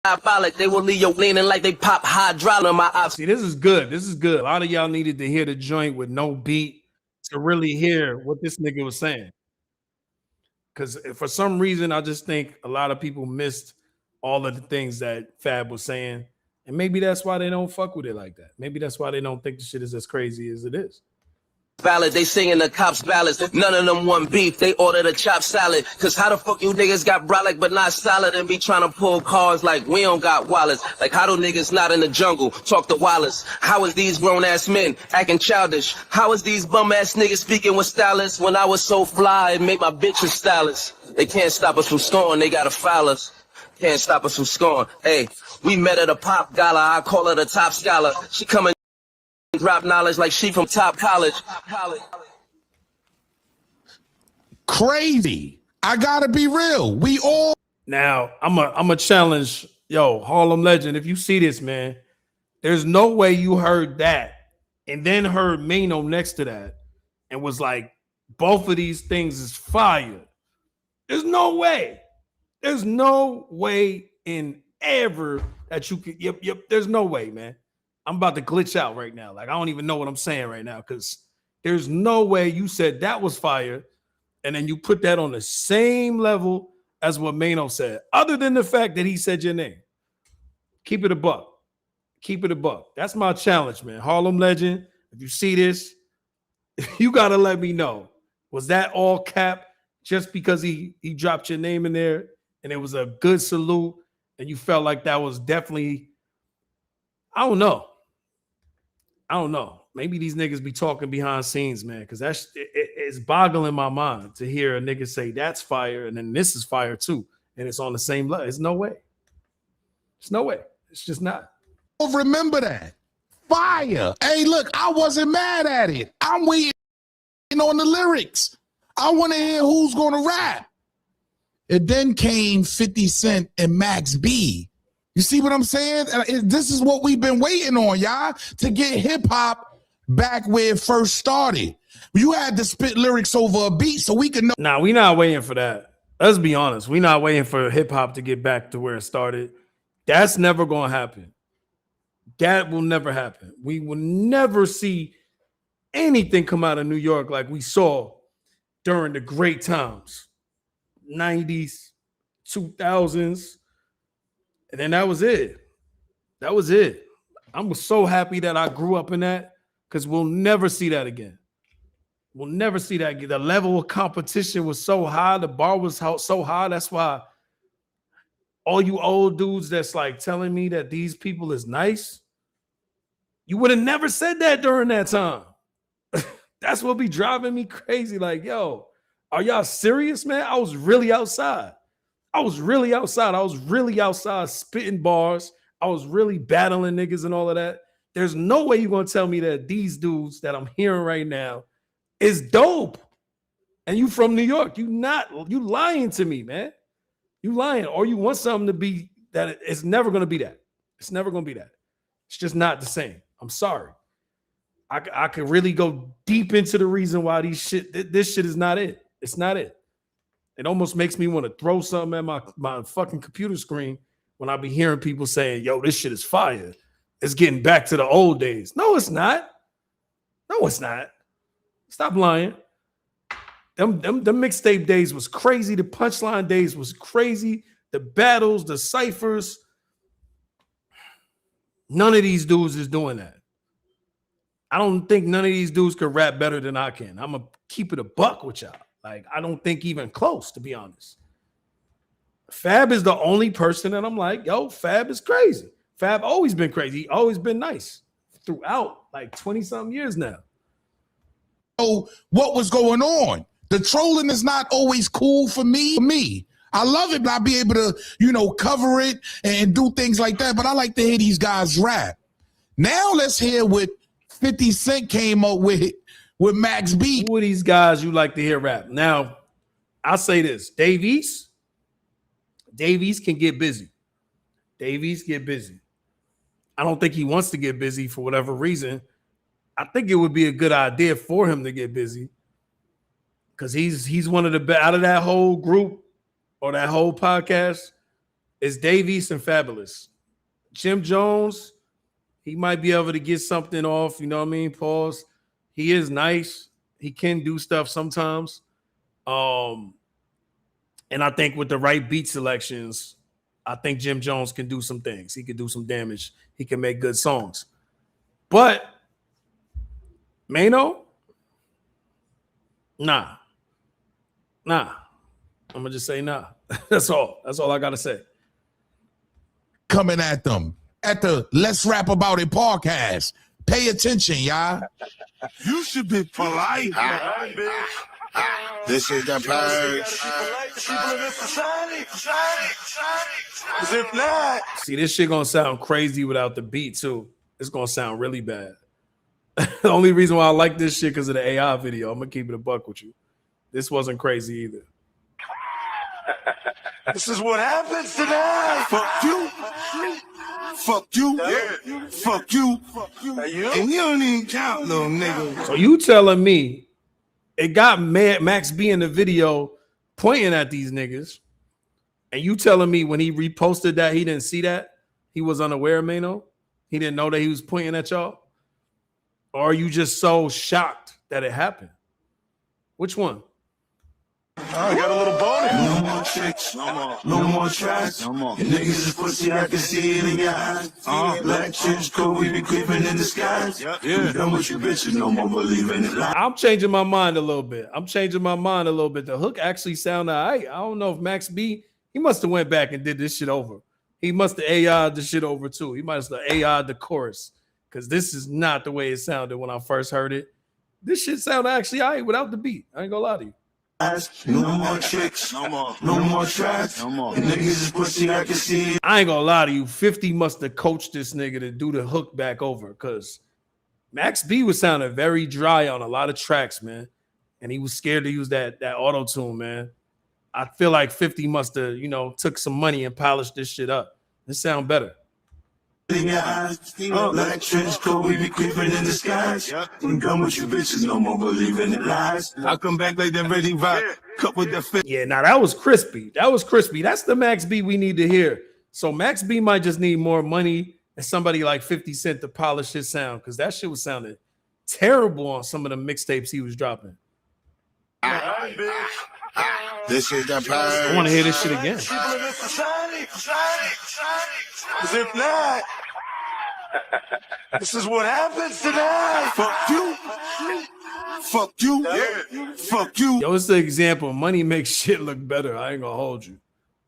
diabolic. They will leave you leaning like they pop hydraulic on my ops. See, this is good. This is good. A lot of y'all needed to hear the joint with no beat to really hear what this nigga was saying. Because for some reason, I just think a lot of people missed all of the things that Fab was saying. And maybe that's why they don't fuck with it like that. Maybe that's why they don't think the shit is as crazy as it is. Ballad, they singing the cops ballads. None of them want beef, they ordered a chopped salad. Cause how the fuck you niggas got brolic but not solid and be trying to pull cars like we don't got wallets? Like how do niggas not in the jungle talk to Wallace? How is these grown ass men acting childish? How is these bum ass niggas speaking with stylists when I was so fly and made my bitches stylists? They can't stop us from scoring, they gotta foul us. Can't stop us from scoring. Hey, we met at a pop gala, I call her the top scholar. She coming drop knowledge like she from top college. Crazy. I gotta be real. We all Now, I'm a challenge, yo, Harlem Legend. If you see this, man, there's no way you heard that and then heard Maino next to that and was like, both of these things is fire. There's no way. There's no way in ever that you could. Yep. There's no way, man. I'm about to glitch out right now. Like, I don't even know what I'm saying right now because there's no way you said that was fire and then you put that on the same level as what Maino said, other than the fact that he said your name. Keep it a buck. Keep it a buck. That's my challenge, man. Harlem Legend, if you see this, you got to let me know. Was that all cap just because he dropped your name in there and it was a good salute and you felt like that was definitely, I don't know. Maybe these niggas be talking behind scenes, man, because it's boggling my mind to hear a nigga say that's fire and then this is fire too. And it's on the same level. It's no way. It's no way. It's just not. remember that. Fire. Hey, look, I wasn't mad at it. I'm waiting on the lyrics. I want to hear who's going to rap. It then came 50 Cent and Max B. You see what I'm saying? This is what we've been waiting on, y'all, to get hip hop back where it first started. You had to spit lyrics over a beat so we can know. Nah, we not waiting for that. Let's be honest. We not waiting for hip hop to get back to where it started. That's never going to happen. That will never happen. We will never see anything come out of New York like we saw during the great times. 90s, 2000s. And then that was it. That was it. I'm so happy that I grew up in that because we'll never see that again. We'll never see that again. The level of competition was so high. The bar was so high. That's why all you old dudes that's like telling me that these people is nice, you would have never said that during that time. That's what be driving me crazy. Like, yo, are y'all serious, man? I was really outside. I was really outside. I was really outside spitting bars. I was really battling niggas and all of that. There's no way you're gonna tell me that these dudes that I'm hearing right now is dope. And you from New York. You lying to me, man. You lying, or you want something to be that it's never gonna be that. It's never gonna be that. It's just not the same. I'm sorry. I could really go deep into the reason why this shit is not it. It's not it. It almost makes me want to throw something at my fucking computer screen when I be hearing people saying, yo, this shit is fire. It's getting back to the old days. No, it's not. No, it's not. Stop lying. Them mixtape days was crazy. The punchline days was crazy. The battles, the ciphers. None of these dudes is doing that. I don't think none of these dudes could rap better than I can. I'm going to keep it a buck with y'all. Like, I don't think even close, to be honest. Fab is the only person that I'm like, yo, Fab is crazy. Fab always been crazy. He always been nice throughout like 20-something years now. So what was going on? The trolling is not always cool for me. I love it, but I'll be able to, cover it and do things like that. But I like to hear these guys rap. Now let's hear what 50 Cent came up with Max B. Who are these guys you like to hear rap? Now, I'll say this. Davies can get busy. Davies get busy. I don't think he wants to get busy for whatever reason. I think it would be a good idea for him to get busy because he's one of the best out of that whole group or that whole podcast is Davies and Fabulous. Jim Jones, he might be able to get something off, you know what I mean? Pause. He is nice. He can do stuff sometimes. And I think with the right beat selections, I think Jim Jones can do some things. He can do some damage. He can make good songs. But Maino, nah. I'm going to just say nah. That's all. That's all I got to say. Coming at them at the Let's Rap About It podcast. Pay attention, y'all. You should be polite. This is the purge. If not, see, this shit gonna sound crazy without the beat too. It's gonna sound really bad. The only reason why I like this shit because of the AI video. I'm gonna keep it a buck with you. This wasn't crazy either. this is what happens tonight. Fuck you. Fuck you. Yeah. Fuck you. And you don't even count, little nigga. So you telling me it got Max B in the video pointing at these niggas, and you telling me when he reposted that he didn't see that? He was unaware of Maino? He didn't know that he was pointing at y'all? Or are you just so shocked that it happened? Which one? I got a little bonus. No more tricks, no more tries. No more. Your niggas is pussy, I can see it in your eyes. Black chicks, cool, we be creeping in the skies. Yeah. Done with you bitches, no more believing in lies. I'm changing my mind a little bit. The hook actually sounded all right. I don't know if Max B, he must have went back and did this shit over. He must have AI'd the shit over too. He must have AI'd the chorus because this is not the way it sounded when I first heard it. This shit sounded actually all right without the beat. I ain't gonna lie to you. No more tricks, no more tries. No more. Niggas is pussy, I can see it. I ain't gonna lie to you. 50 must have coached this nigga to do the hook back over because Max B was sounding very dry on a lot of tracks, man. And he was scared to use that auto-tune, man. I feel like 50 must have, took some money and polished this shit up. This sound better. Black trench coat, we be creeping in the skies. And come with you bitches, no more believing in lies. I come back like that ready rock, cut with the fit. Yeah, now that was crispy. That's the Max B we need to hear. So Max B might just need more money and somebody like 50 Cent to polish his sound because that shit was sounding terrible on some of the mixtapes he was dropping. This is the purge. I want to hear this shit again. If not, this is what happens tonight. Fuck you. Fuck you. Yeah. Fuck you. Yo, it's the example. Money makes shit look better. I ain't gonna hold you.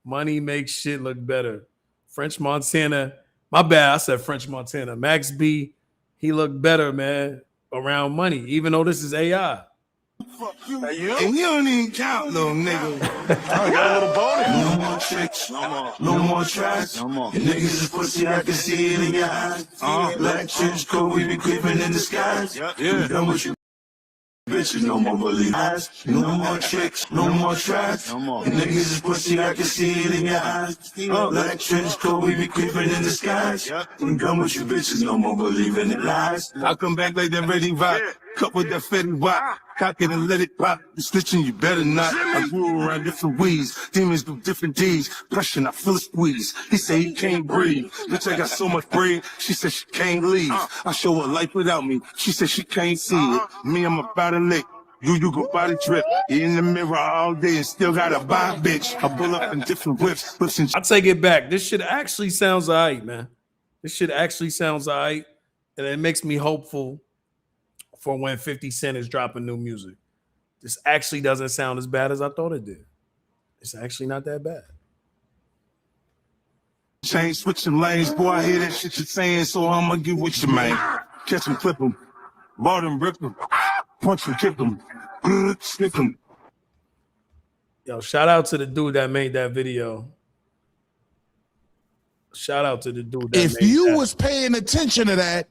Money makes shit look better. French Montana. My bad. I said French Montana. Max B. He looked better, man, around money, even though this is AI. And you don't even count, little nigga. I got a little bonus. No more tricks, no more tracks. No more. Your niggas is pussy, I can see it in your eyes. Black trench coat, we be creeping in the skies. We done with you. Bitches, no more bully eyes, no more tricks, no more tracks. No more. Your niggas is pussy, I can see it in your eyes. Black trench coat, we be creeping in the skies. We done with you bitches, no more believing in lies. I come back like that ready rock, cup with that fetty wop. Cock it and let it pop. You snitching, you better not. I grew around different weeds. Demons do different deeds. Pressure, I feel a squeeze. He say he can't breathe. Bitch, I got so much bread. She said she can't leave. I show her life without me. She said she can't see it. Me, I'm about to lick. You go body trip. You in the mirror all day and still gotta buy, bitch. I pull up in different whips. I take it back. This shit actually sounds all right, man. This shit actually sounds all right. And it makes me hopeful for when 50 Cent is dropping new music. This actually doesn't sound as bad as I thought it did. It's actually not that bad. Change switching lanes, boy, I hear that shit you're saying, so I'ma get with you, man. Catch him, clip him, bought him, rip him, punch him, kick him, stick him. Yo, shout out to the dude that made that video. Shout out to the dude that if made you that. was paying attention to that,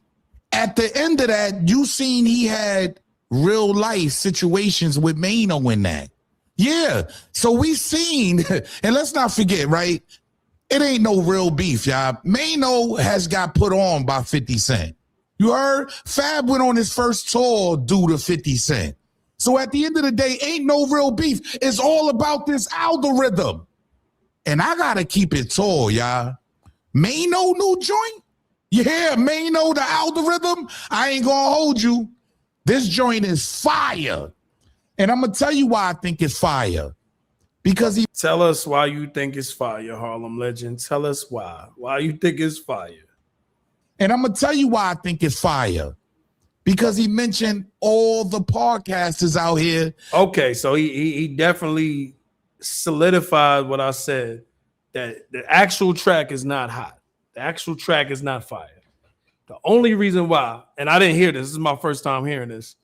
at the end of that, you seen he had real life situations with Maino in that. Yeah. So we seen, and let's not forget, right? It ain't no real beef, y'all. Maino has got put on by 50 Cent. You heard? Fab went on his first tour due to 50 Cent. So at the end of the day, ain't no real beef. It's all about this algorithm. And I gotta keep it tall, y'all. Maino new joint? Yeah, Maino, the algorithm. I ain't gonna hold you. This joint is fire. And I'm gonna tell you why I think it's fire. Because he Tell us why you think it's fire, Harlem Legend. Tell us why. Why you think it's fire. And I'm gonna tell you why I think it's fire. Because he mentioned all the podcasters out here. Okay, so he definitely solidified what I said, that the actual track is not hot. The actual track is not fire. The only reason why, and I didn't hear this is my first time hearing this.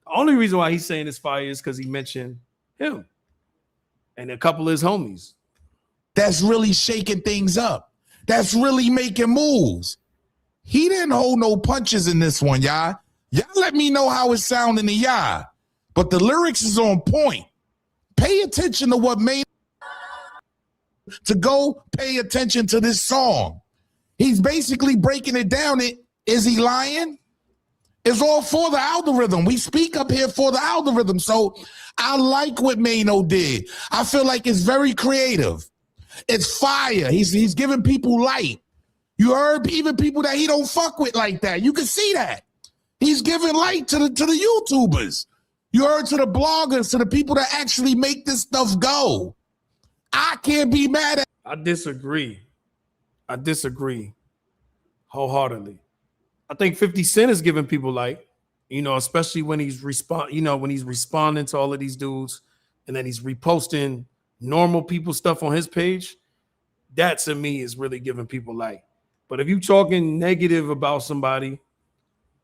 The only reason why he's saying it's fire is because he mentioned him and a couple of his homies. That's really shaking things up. That's really making moves. He didn't hold no punches in this one, y'all. Y'all let me know how it's sounding to y'all. But the lyrics is on point. Pay attention to what made to go pay attention to this song. He's basically breaking it down. Is he lying? It's all for the algorithm. We speak up here for the algorithm. So I like what Maino did. I feel like it's very creative. It's fire. He's giving people light. You heard even people that he don't fuck with like that. You can see that. He's giving light to the YouTubers. You heard to the bloggers, to the people that actually make this stuff go. I can't be mad at. I disagree wholeheartedly. I think 50 Cent is giving people light, especially when he's responding to all of these dudes, and then he's reposting normal people stuff on his page. That to me is really giving people light. But if you talking negative about somebody,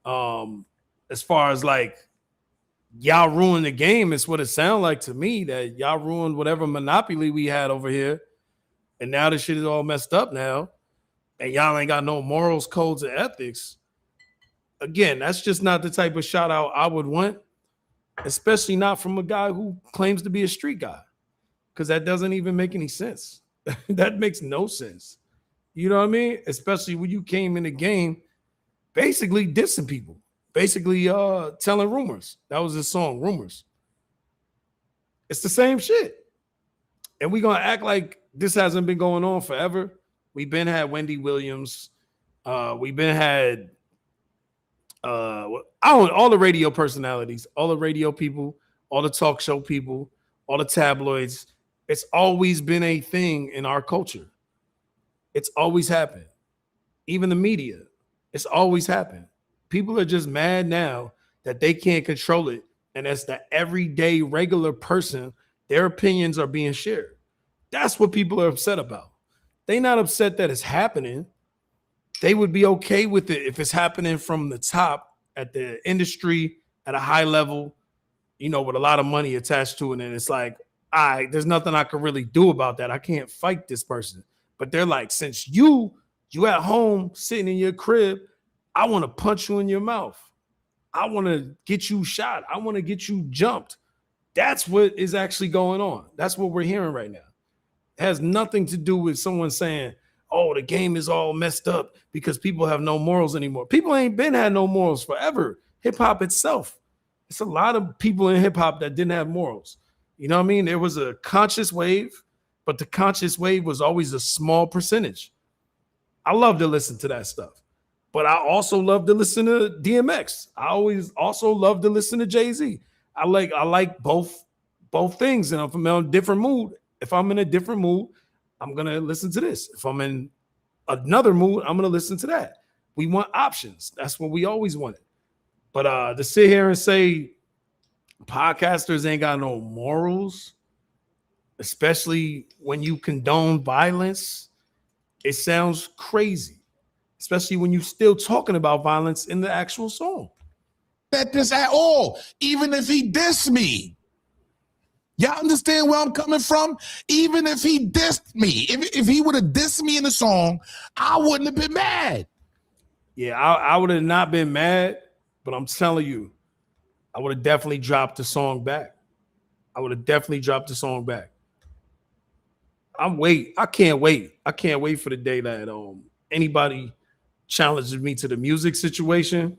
as far as like y'all ruined the game, it's what it sounds like to me, that y'all ruined whatever monopoly we had over here, and now this shit is all messed up now, and y'all ain't got no morals, codes, and ethics. Again, that's just not the type of shout out I would want, especially not from a guy who claims to be a street guy, because that doesn't even make any sense. That makes no sense. You know what I mean? Especially when you came in the game basically dissing people, basically telling rumors. That was his song, Rumors. It's the same shit. And we're going to act like this hasn't been going on forever. We've been had Wendy Williams. We've been had all the radio personalities, all the radio people, all the talk show people, all the tabloids. It's always been a thing in our culture. It's always happened. Even the media, it's always happened. People are just mad now that they can't control it. And as the everyday regular person, their opinions are being shared. That's what people are upset about. They're not upset that it's happening. They would be okay with it if it's happening from the top at the industry at a high level. you know, with a lot of money attached to it. And it's like, all right, there's nothing I can really do about that. I can't fight this person. But they're like, since you at home sitting in your crib, I want to punch you in your mouth. I want to get you shot. I want to get you jumped. That's what is actually going on. That's what we're hearing right now. It has nothing to do with someone saying, oh, the game is all messed up because people have no morals anymore. People ain't been had no morals forever. Hip hop itself. It's a lot of people in hip hop that didn't have morals. You know what I mean? There was a conscious wave, but the conscious wave was always a small percentage. I love to listen to that stuff, but I also love to listen to DMX. I always also love to listen to Jay-Z. I like both things, and if I'm in a different mood, I'm gonna listen to this. If I'm in another mood, I'm gonna listen to that. We want options. That's what we always wanted. But to sit here and say podcasters ain't got no morals, especially when you condone violence, it sounds crazy, especially when you're still talking about violence in the actual song. At this at all, even if he dissed me. Y'all understand where I'm coming from? Even if he dissed me, if he would have dissed me in the song, I wouldn't have been mad. Yeah, I would have not been mad, but I'm telling you, I would have definitely dropped the song back. I can't wait. I can't wait for the day that anybody challenges me to the music situation.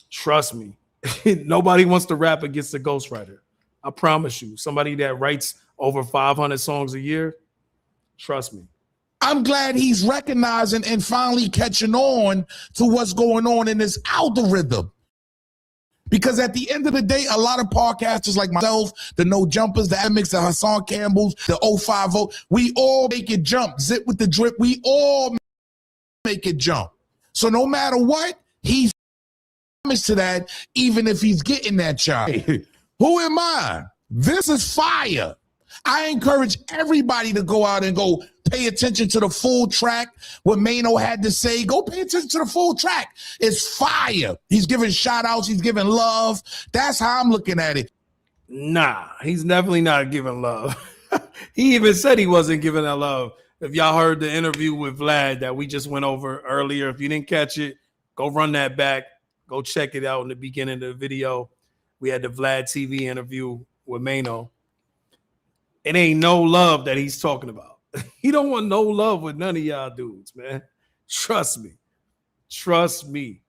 Trust me, nobody wants to rap against a ghostwriter. I promise you, somebody that writes over 500 songs a year, trust me. I'm glad he's recognizing and finally catching on to what's going on in this algorithm. Because at the end of the day, a lot of podcasters like myself, the No Jumpers, the Akademiks, the Hassan Campbells, the 050, we all make it jump. Zip with the drip, we all make it jump. So no matter what, he's to that, even if he's getting that shot. Who am I? This is fire. I encourage everybody to go out and go pay attention to the full track. What Maino had to say, go pay attention to the full track. It's fire. He's giving shout outs. He's giving love. That's how I'm looking at it. Nah, he's definitely not giving love. He even said he wasn't giving that love. If y'all heard the interview with Vlad that we just went over earlier, if you didn't catch it, go run that back. Go check it out in the beginning of the video. We had the VladTV interview with Maino. It ain't no love that he's talking about. He don't want no love with none of y'all dudes, man. Trust me.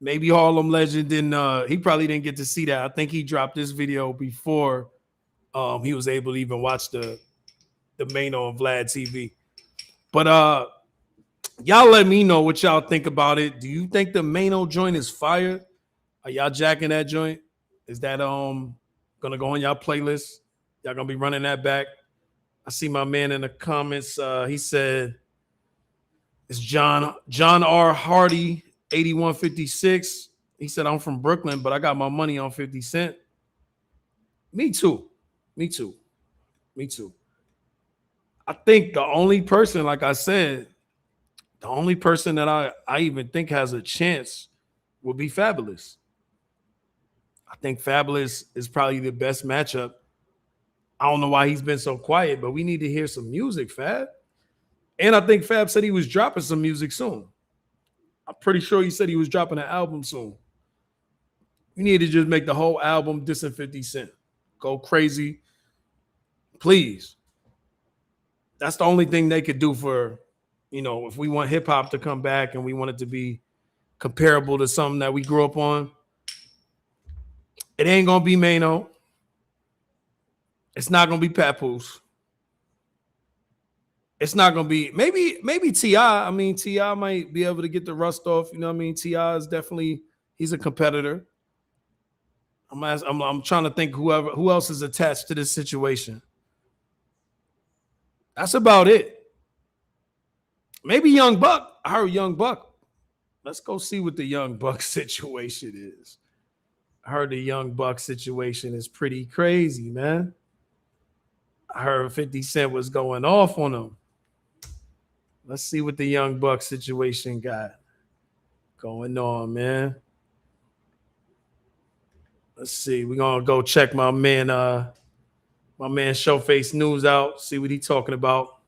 Maybe Harlem Legend didn't. He probably didn't get to see that. I think he dropped this video before he was able to even watch the Maino and VladTV. But y'all let me know what y'all think about it. Do you think the Maino joint is fire? Are y'all jacking that joint? Is that gonna go on y'all playlist? Y'all gonna be running that back? I see my man in the comments. He said it's John R. Hardy, 8156. He said, I'm from Brooklyn, but I got my money on 50 Cent. Me too. I think the only person, like I said, the only person that I even think has a chance will be Fabulous. I think Fabulous is probably the best matchup. I don't know why he's been so quiet, but we need to hear some music, Fab. And I think Fab said he was dropping some music soon. I'm pretty sure he said he was dropping an album soon. We need to just make the whole album dissing 50 Cent. Go crazy. Please. That's the only thing they could do for, if we want hip hop to come back and we want it to be comparable to something that we grew up on. It ain't going to be Maino. It's not going to be Papoose. It's not going to be maybe T.I. I mean, T.I. might be able to get the rust off. You know what I mean? T.I. is definitely, he's a competitor. I'm trying to think who else is attached to this situation. That's about it. Maybe Young Buck. I heard Young Buck. Let's go see what the Young Buck situation is. I heard the Young Buck situation is pretty crazy, man. I heard 50 Cent was going off on him. Let's see what the Young Buck situation got going on, man. Let's see. We're gonna go check my man Showface News out, see what he's talking about.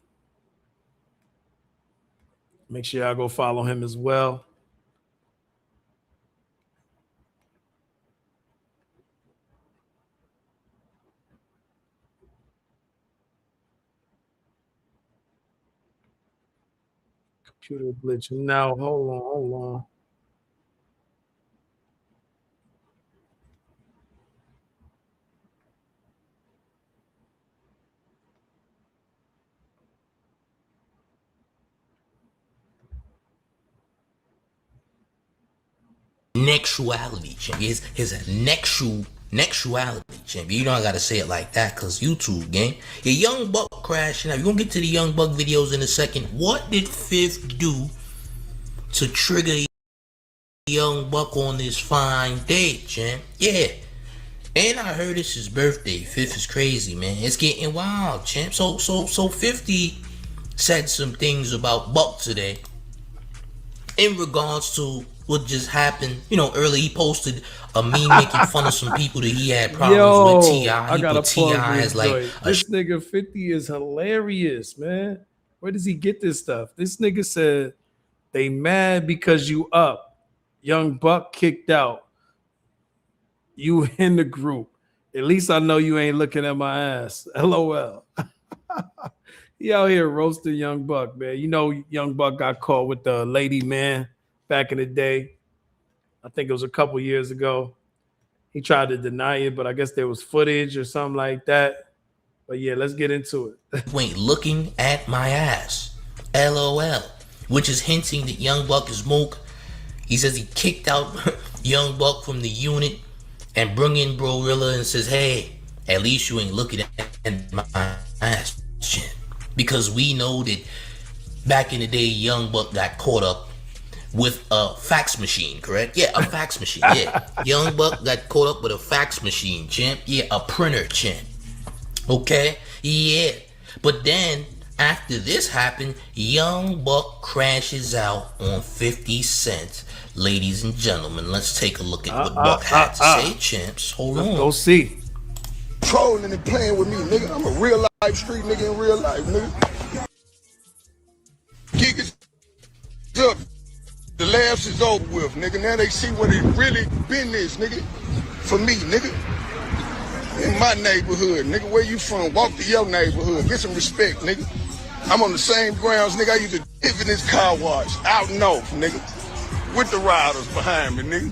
Make sure y'all go follow him as well. Computer glitching now. Hold on. Nexuality, champ. His nexuality, champ. You know I gotta say it like that because YouTube, gang. Your Young Buck crashing out. You're gonna get to the Young Buck videos in a second. What did Fifth do to trigger Young Buck on this fine day, champ? Yeah. And I heard it's his birthday. Fifth is crazy, man. It's getting wild, champ. So 50 said some things about Buck today in regards to what just happened. You know, earlier he posted a meme making fun of some people that he had problems with T.I. He put T.I. as like this nigga 50 is hilarious, man. Where does he get this stuff? This nigga said they mad because you up. Young Buck kicked out. You in the group. At least I know you ain't looking at my ass. LOL. He out here roasting Young Buck, man. You know, Young Buck got caught with the lady man back in the day. I think it was a couple years ago. He tried to deny it, but I guess there was footage or something like that. But yeah, let's get into it. You ain't looking at my ass. LOL. Which is hinting that Young Buck is mook. He says he kicked out Young Buck from the unit and bring in Brorilla and says, hey, at least you ain't looking at my ass. Because we know that back in the day, Young Buck got caught up with a fax machine, correct? Yeah, a fax machine, yeah. Young Buck got caught up with a fax machine, champ. Yeah, a printer, champ. Okay? Yeah. But then, after this happened, Young Buck crashes out on 50 Cent. Ladies and gentlemen, let's take a look at what Buck had to say, champs. Hold on. Go see. Trolling and playing with me, nigga. I'm a real life street nigga in real life, nigga. Gig is up. The laughs is over with, nigga. Now they see what it really been is, nigga. For me, nigga. In my neighborhood, nigga. Where you from? Walk to your neighborhood. Get some respect, nigga. I'm on the same grounds, nigga. I used to live in this car wash out north, nigga. With the riders behind me, nigga.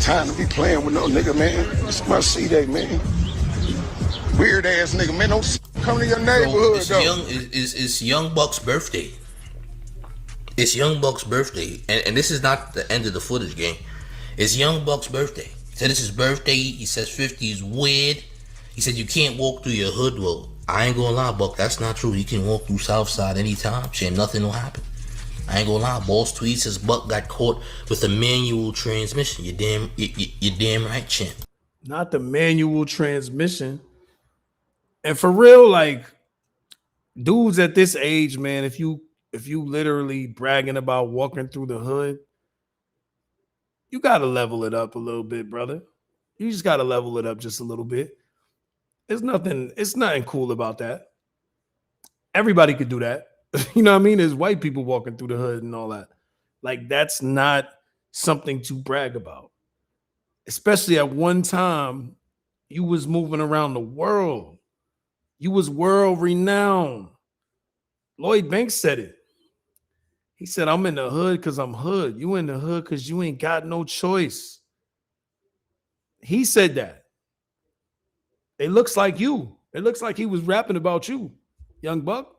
Time to be playing with no nigga, man. It's my C-Day, man. Weird ass nigga, man. Don't come to your neighborhood, though. It's Young Buck's birthday. It's Young Buck's birthday. And this is not the end of the footage, gang. It's Young Buck's birthday. He said it's his birthday. He says 50 is weird. He said you can't walk through your hood. Well, I ain't gonna lie, Buck. That's not true. You can walk through Southside anytime. Shame, nothing will happen. I ain't gonna lie. Boss tweet says Buck got caught with a manual transmission. You're damn right, champ. Not the manual transmission. And for real, like, dudes at this age, man, if you literally bragging about walking through the hood, you gotta level it up a little bit, brother. You just gotta level it up just a little bit. It's nothing cool about that. Everybody could do that. You know what I mean? There's white people walking through the hood and all that. Like, that's not something to brag about. Especially at one time, you was moving around the world. You was world renowned. Lloyd Banks said it. He said, I'm in the hood because I'm hood. You in the hood because you ain't got no choice. He said that. It looks like you. It looks like he was rapping about you, Young Buck.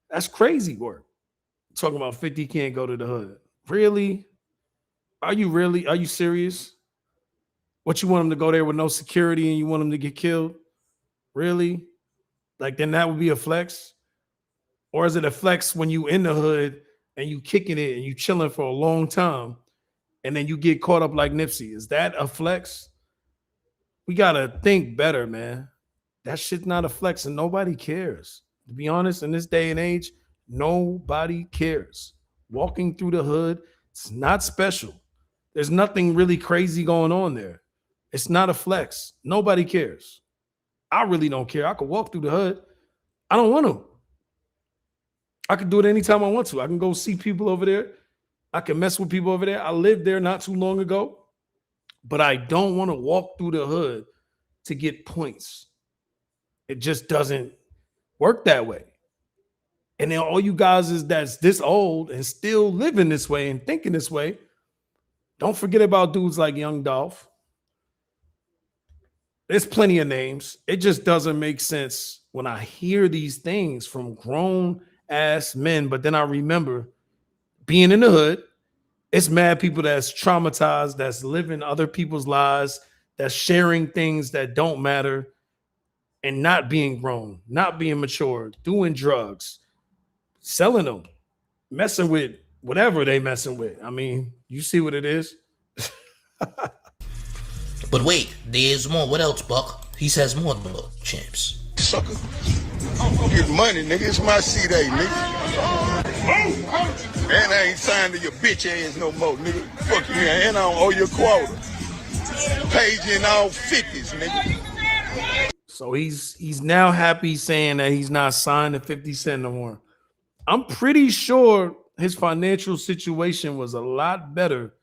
That's crazy work. Talking about 50 can't go to the hood. Really? Are you serious? What, you want him to go there with no security and you want him to get killed? Really? Like, then that would be a flex? Or is it a flex when you in the hood and you kicking it and you chilling for a long time and then you get caught up like Nipsey? Is that a flex? We got to think better, man. That shit's not a flex and nobody cares. To be honest, in this day and age, nobody cares. Walking through the hood, it's not special. There's nothing really crazy going on there. It's not a flex. Nobody cares. I really don't care. I could walk through the hood. I don't want to. I can do it anytime I want to. I can go see people over there. I can mess with people over there. I lived there not too long ago, but I don't want to walk through the hood to get points. It just doesn't work that way. And then all you guys is that's this old and still living this way and thinking this way. Don't forget about dudes like Young Dolph. There's plenty of names. It just doesn't make sense when I hear these things from grown ass men. But then I remember being in the hood. It's mad people that's traumatized, that's living other people's lives, that's sharing things that don't matter and not being grown, not being mature, doing drugs, selling them, messing with whatever they messing with. I mean, you see what it is. But wait, there's more. What else, Buck? He says more than champs. Sucker. Get money, nigga. It's my C-Day, nigga. And I ain't signed to your bitch ass no more, nigga. Fuck you, and I don't owe you a quota. Paid you in all 50s, nigga. So he's now happy saying that he's not signed to 50 Cent no more. I'm pretty sure his financial situation was a lot better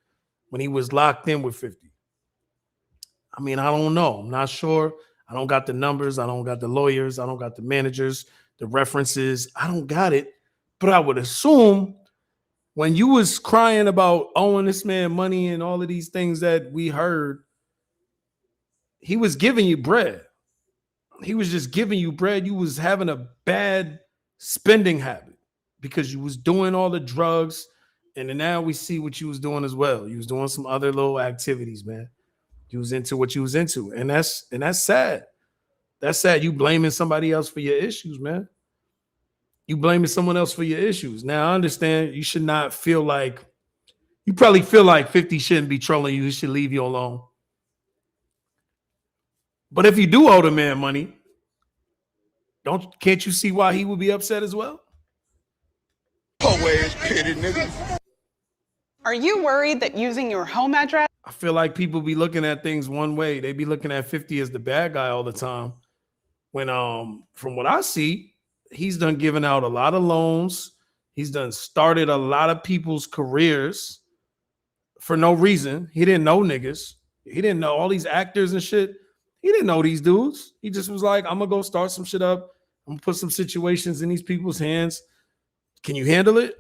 when he was locked in with 50. I mean, I don't know. I'm not sure. I don't got the numbers. I don't got the lawyers. I don't got the managers, the references. I don't got it. But I would assume when you was crying about owing this man money and all of these things that we heard, he was giving you bread. He was just giving you bread. You was having a bad spending habit because you was doing all the drugs. And then now we see what you was doing as well. You was doing some other little activities, man. You was into what you was into. And that's sad. That's sad. You blaming somebody else for your issues, man. You blaming someone else for your issues. Now, I understand you should not feel like, you probably feel like 50 shouldn't be trolling you. He should leave you alone. But if you do owe the man money, can't you see why he would be upset as well? Always pity, nigga. Are you worried that using your home address? I feel like people be looking at things one way. They be looking at 50 as the bad guy all the time. When from what I see, he's done given out a lot of loans. He's done started a lot of people's careers for no reason. He didn't know niggas. He didn't know all these actors and shit. He didn't know these dudes. He just was like, I'm gonna go start some shit up. I'm gonna put some situations in these people's hands. Can you handle it?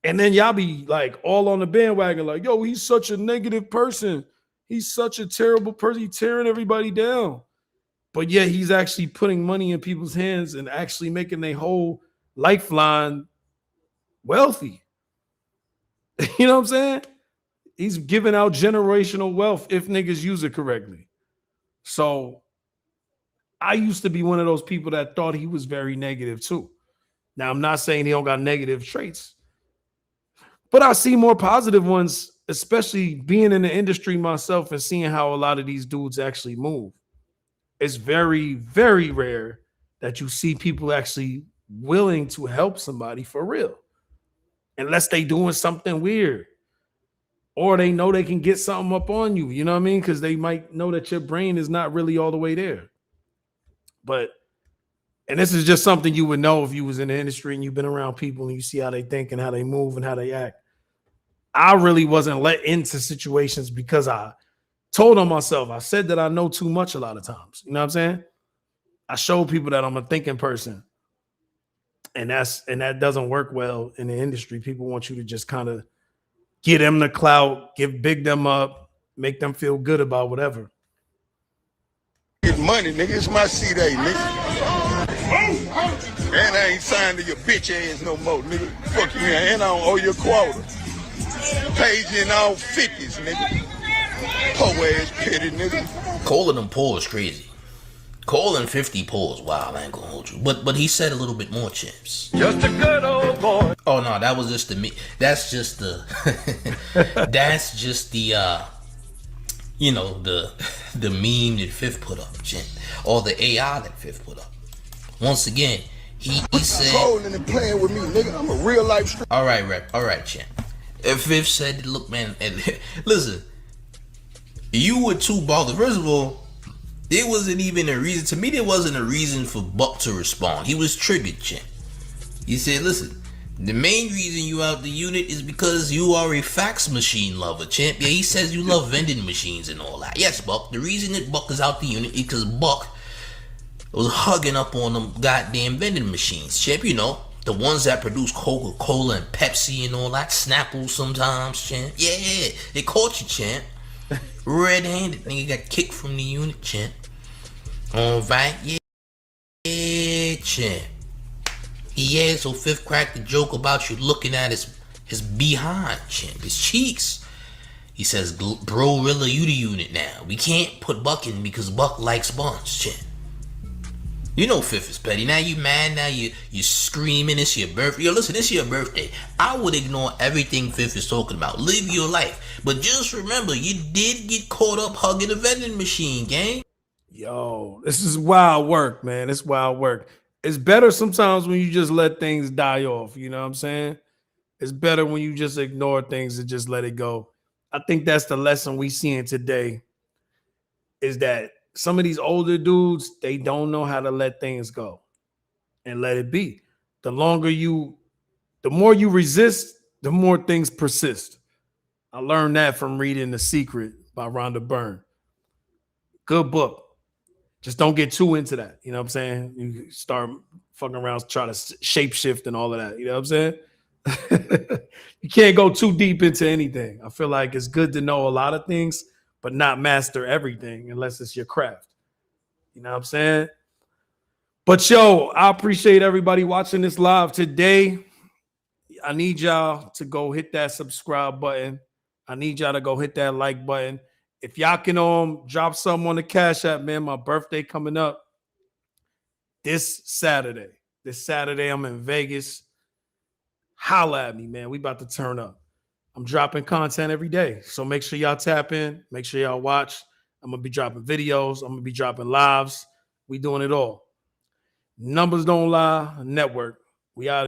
And then y'all be like all on the bandwagon, like, yo, he's such a negative person. He's such a terrible person. He's tearing everybody down. But yeah, he's actually putting money in people's hands and actually making their whole lifeline wealthy. You know what I'm saying? He's giving out generational wealth if niggas use it correctly. So I used to be one of those people that thought he was very negative too. Now, I'm not saying he don't got negative traits, but I see more positive ones, especially being in the industry myself and seeing how a lot of these dudes actually move. It's very, very rare that you see people actually willing to help somebody for real, unless they doing something weird or they know they can get something up on you. You know what I mean? Because they might know that your brain is not really all the way there. But, and this is just something you would know if you was in the industry and you've been around people and you see how they think and how they move and how they act. I really wasn't let into situations because I told on myself. I said that I know too much a lot of times. You know what I'm saying? I show people that I'm a thinking person. And that doesn't work well in the industry. People want you to just kind of get them the clout, big them up, make them feel good about whatever. Get money, nigga. It's my C-Day, nigga. And I ain't signed to your bitch ass no more, nigga. Fuck you, and I don't owe you a quota. Paid you in all 50s, nigga. Poor ass pity, nigga. Calling them poor is crazy. Calling 50 poor is wild. I ain't gonna hold you. But he said a little bit more, Chips. Just a good old boy. Oh no, that was just the that's just the that's just the you know, the meme that Fifth put up, Chip. Or the AI that Fifth put up. Once again, he said trolling and playing with me, nigga. I'm a real life All right, Rep. All right, Chip. And Fifth said, look, man, and listen, you were too bothered. First of all, there wasn't even a reason. To me, there wasn't a reason for Buck to respond. He was triggered, champ. He said, listen, the main reason you out the unit is because you are a fax machine lover, champ. Yeah, he says you love vending machines and all that. Yes, Buck, the reason that Buck is out the unit is because Buck was hugging up on them goddamn vending machines, champ. You know, the ones that produce Coca-Cola and Pepsi and all that. Snapple sometimes, champ. Yeah, they caught you, champ. Red-handed. Nigga got kicked from the unit, champ. Alright, yeah, champ. Yeah, so Fifth cracked the joke about you looking at his behind, champ. His cheeks. He says, bro, Rilla, you the unit now. We can't put Buck in because Buck likes buns, champ. You know Fifth is petty. Now you mad. Now you screaming. It's your birthday. Yo, listen, it's your birthday. I would ignore everything Fifth is talking about. Live your life. But just remember, you did get caught up hugging a vending machine, gang. Yo, this is wild work, man. It's wild work. It's better sometimes when you just let things die off. You know what I'm saying? It's better when you just ignore things and just let it go. I think that's the lesson we seeing today is that some of these older dudes, they don't know how to let things go and let it be. The more you resist, the more things persist. I learned that from reading The Secret by Rhonda Byrne. Good book. Just don't get too into that. You know what I'm saying? You start fucking around, try to shapeshift and all of that. You know what I'm saying? You can't go too deep into anything. I feel like it's good to know a lot of things, but not master everything unless it's your craft. You know what I'm saying? But yo, I appreciate everybody watching this live today. I need y'all to go hit that subscribe button. I need y'all to go hit that like button. If y'all can drop something on the Cash App, man, my birthday coming up this Saturday. This Saturday, I'm in Vegas. Holla at me, man. We about to turn up. I'm dropping content every day. So make sure y'all tap in. Make sure y'all watch. I'm going to be dropping videos. I'm going to be dropping lives. We doing it all. Numbers don't lie. Network. We out.